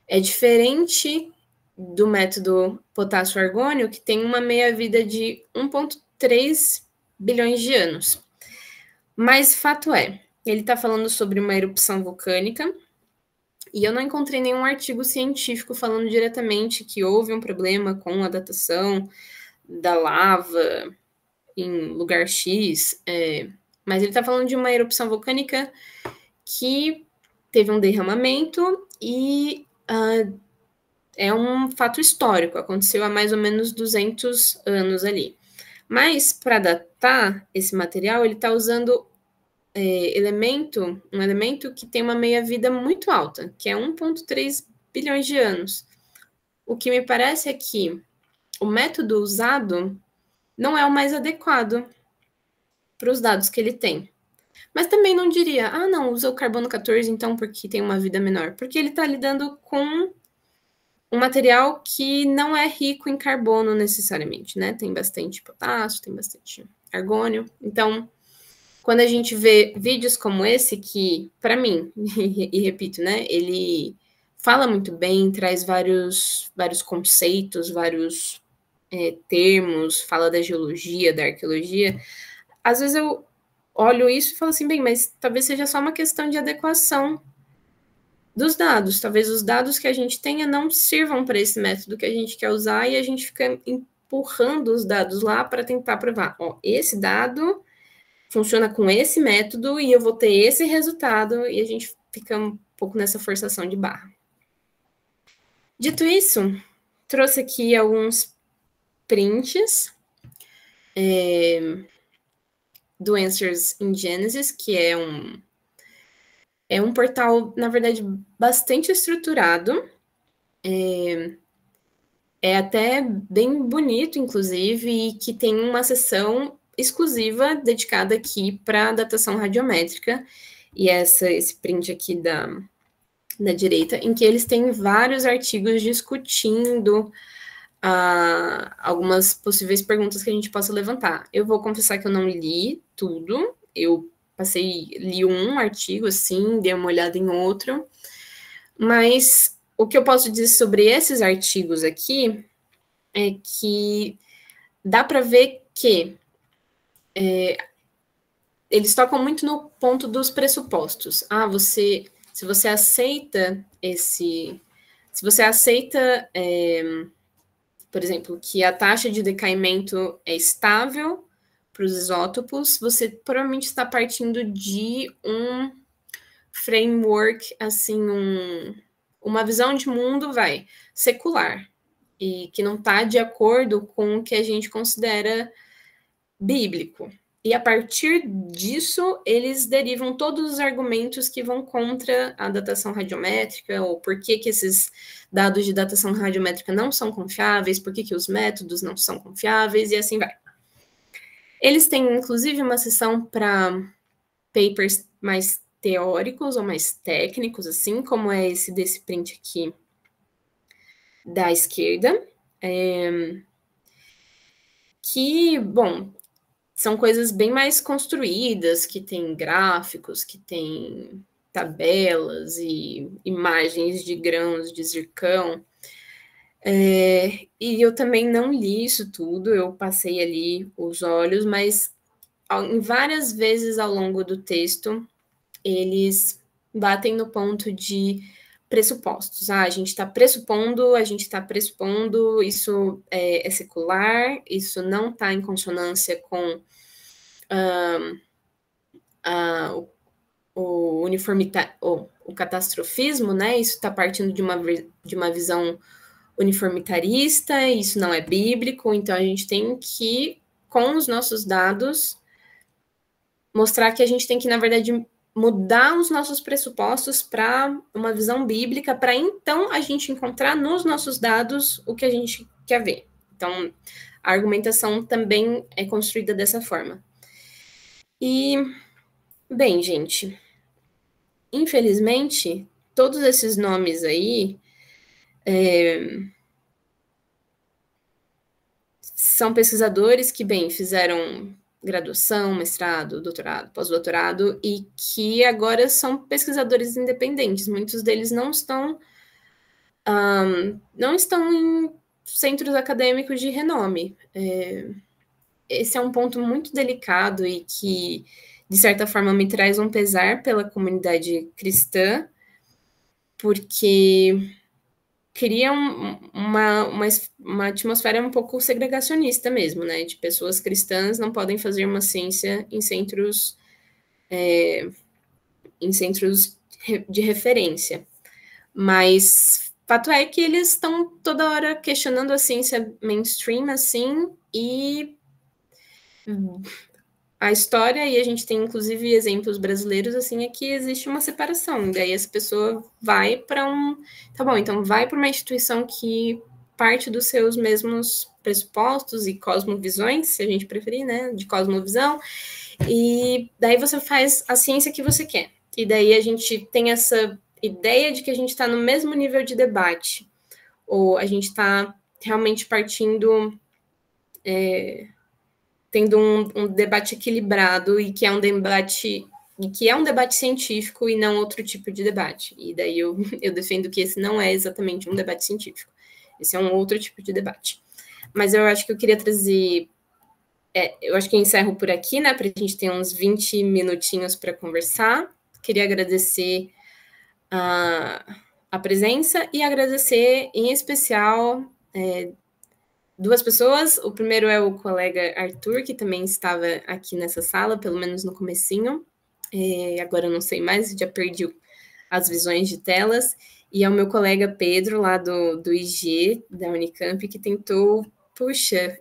é diferente do método potássio-argônio, que tem uma meia-vida de 1,3 bilhões de anos. Mas fato é, ele está falando sobre uma erupção vulcânica, e eu não encontrei nenhum artigo científico falando diretamente que houve um problema com a datação da lava em lugar X, mas ele está falando de uma erupção vulcânica que teve um derramamento e é um fato histórico, aconteceu há mais ou menos 200 anos ali. Mas, para datar esse material, ele está usando um elemento que tem uma meia-vida muito alta, que é 1,3 bilhões de anos. O que me parece é que o método usado não é o mais adequado para os dados que ele tem. Mas também não diria, não, usa o carbono 14 então porque tem uma vida menor, porque ele está lidando com um material que não é rico em carbono necessariamente, né? Tem bastante potássio, tem bastante argônio. Então, quando a gente vê vídeos como esse, que, para mim, e repito, né, ele fala muito bem, traz vários conceitos, vários termos, fala da geologia, da arqueologia, às vezes eu olho isso e falo assim, bem, mas talvez seja só uma questão de adequação dos dados. Talvez os dados que a gente tenha não sirvam para esse método que a gente quer usar e a gente fica empurrando os dados lá para tentar provar. Esse dado funciona com esse método e eu vou ter esse resultado, e a gente fica um pouco nessa forçação de barra. Dito isso, trouxe aqui alguns prints do Answers in Genesis, que é um portal, na verdade, bastante estruturado, é até bem bonito, inclusive, e que tem uma seção exclusiva dedicada aqui para datação radiométrica, e esse print aqui da direita, em que eles têm vários artigos discutindo algumas possíveis perguntas que a gente possa levantar. Eu vou confessar que eu não li tudo, eu li um artigo, assim, dei uma olhada em outro, mas o que eu posso dizer sobre esses artigos aqui é que dá para ver que eles tocam muito no ponto dos pressupostos. Se você aceita por exemplo, que a taxa de decaimento é estável para os isótopos, você provavelmente está partindo de um framework, assim, uma visão de mundo, secular, e que não está de acordo com o que a gente considera bíblico. E a partir disso, eles derivam todos os argumentos que vão contra a datação radiométrica, ou por que esses dados de datação radiométrica não são confiáveis, por que os métodos não são confiáveis, e assim vai. Eles têm, inclusive, uma seção para papers mais teóricos ou mais técnicos, assim, como é esse desse print aqui da esquerda, que, bom, são coisas bem mais construídas, que tem gráficos, que tem tabelas e imagens de grãos de zircão. E eu também não li isso tudo, eu passei ali os olhos, mas em várias vezes ao longo do texto, eles batem no ponto de pressupostos. A gente está pressupondo, isso é secular, isso não está em consonância com o catastrofismo, né? Isso está partindo de uma visão uniformitarista, isso não é bíblico, então a gente tem que, com os nossos dados, mostrar que a gente tem que, na verdade, mudar os nossos pressupostos para uma visão bíblica, para então a gente encontrar nos nossos dados o que a gente quer ver. Então, a argumentação também é construída dessa forma. E, bem, gente, infelizmente, todos esses nomes aí são pesquisadores que, bem, fizeram graduação, mestrado, doutorado, pós-doutorado, e que agora são pesquisadores independentes. Muitos deles não estão em centros acadêmicos de renome. Esse é um ponto muito delicado e que, de certa forma, me traz um pesar pela comunidade cristã, porque cria uma atmosfera um pouco segregacionista mesmo, né? De pessoas cristãs não podem fazer uma ciência em centros de referência. Mas fato é que eles estão toda hora questionando a ciência mainstream, assim, e a história, e a gente tem inclusive exemplos brasileiros, assim, é que existe uma separação, daí essa pessoa vai para tá bom, então vai para uma instituição que parte dos seus mesmos pressupostos e cosmovisões, se a gente preferir, né, de cosmovisão, e daí você faz a ciência que você quer, e daí a gente tem essa ideia de que a gente está no mesmo nível de debate, ou a gente está realmente partindo, tendo um debate equilibrado e que é um debate científico e não outro tipo de debate. E daí eu defendo que esse não é exatamente um debate científico. Esse é um outro tipo de debate. Mas eu acho que eu queria trazer... eu acho que eu encerro por aqui, né? Para a gente ter uns 20 minutinhos para conversar. Queria agradecer a presença e agradecer, em especial, duas pessoas. O primeiro é o colega Arthur, que também estava aqui nessa sala, pelo menos no comecinho. Agora eu não sei mais, já perdi as visões de telas. E é o meu colega Pedro, lá do IG, da Unicamp, que tentou,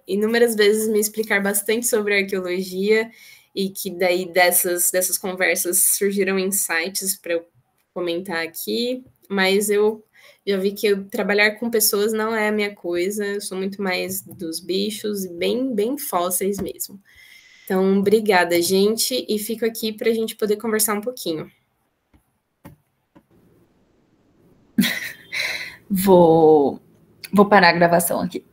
inúmeras vezes me explicar bastante sobre arqueologia e que daí dessas conversas surgiram insights para eu comentar aqui, mas eu já vi que trabalhar com pessoas não é a minha coisa, eu sou muito mais dos bichos e bem, bem fósseis mesmo. Então, obrigada, gente, e fico aqui para a gente poder conversar um pouquinho. Vou parar a gravação aqui.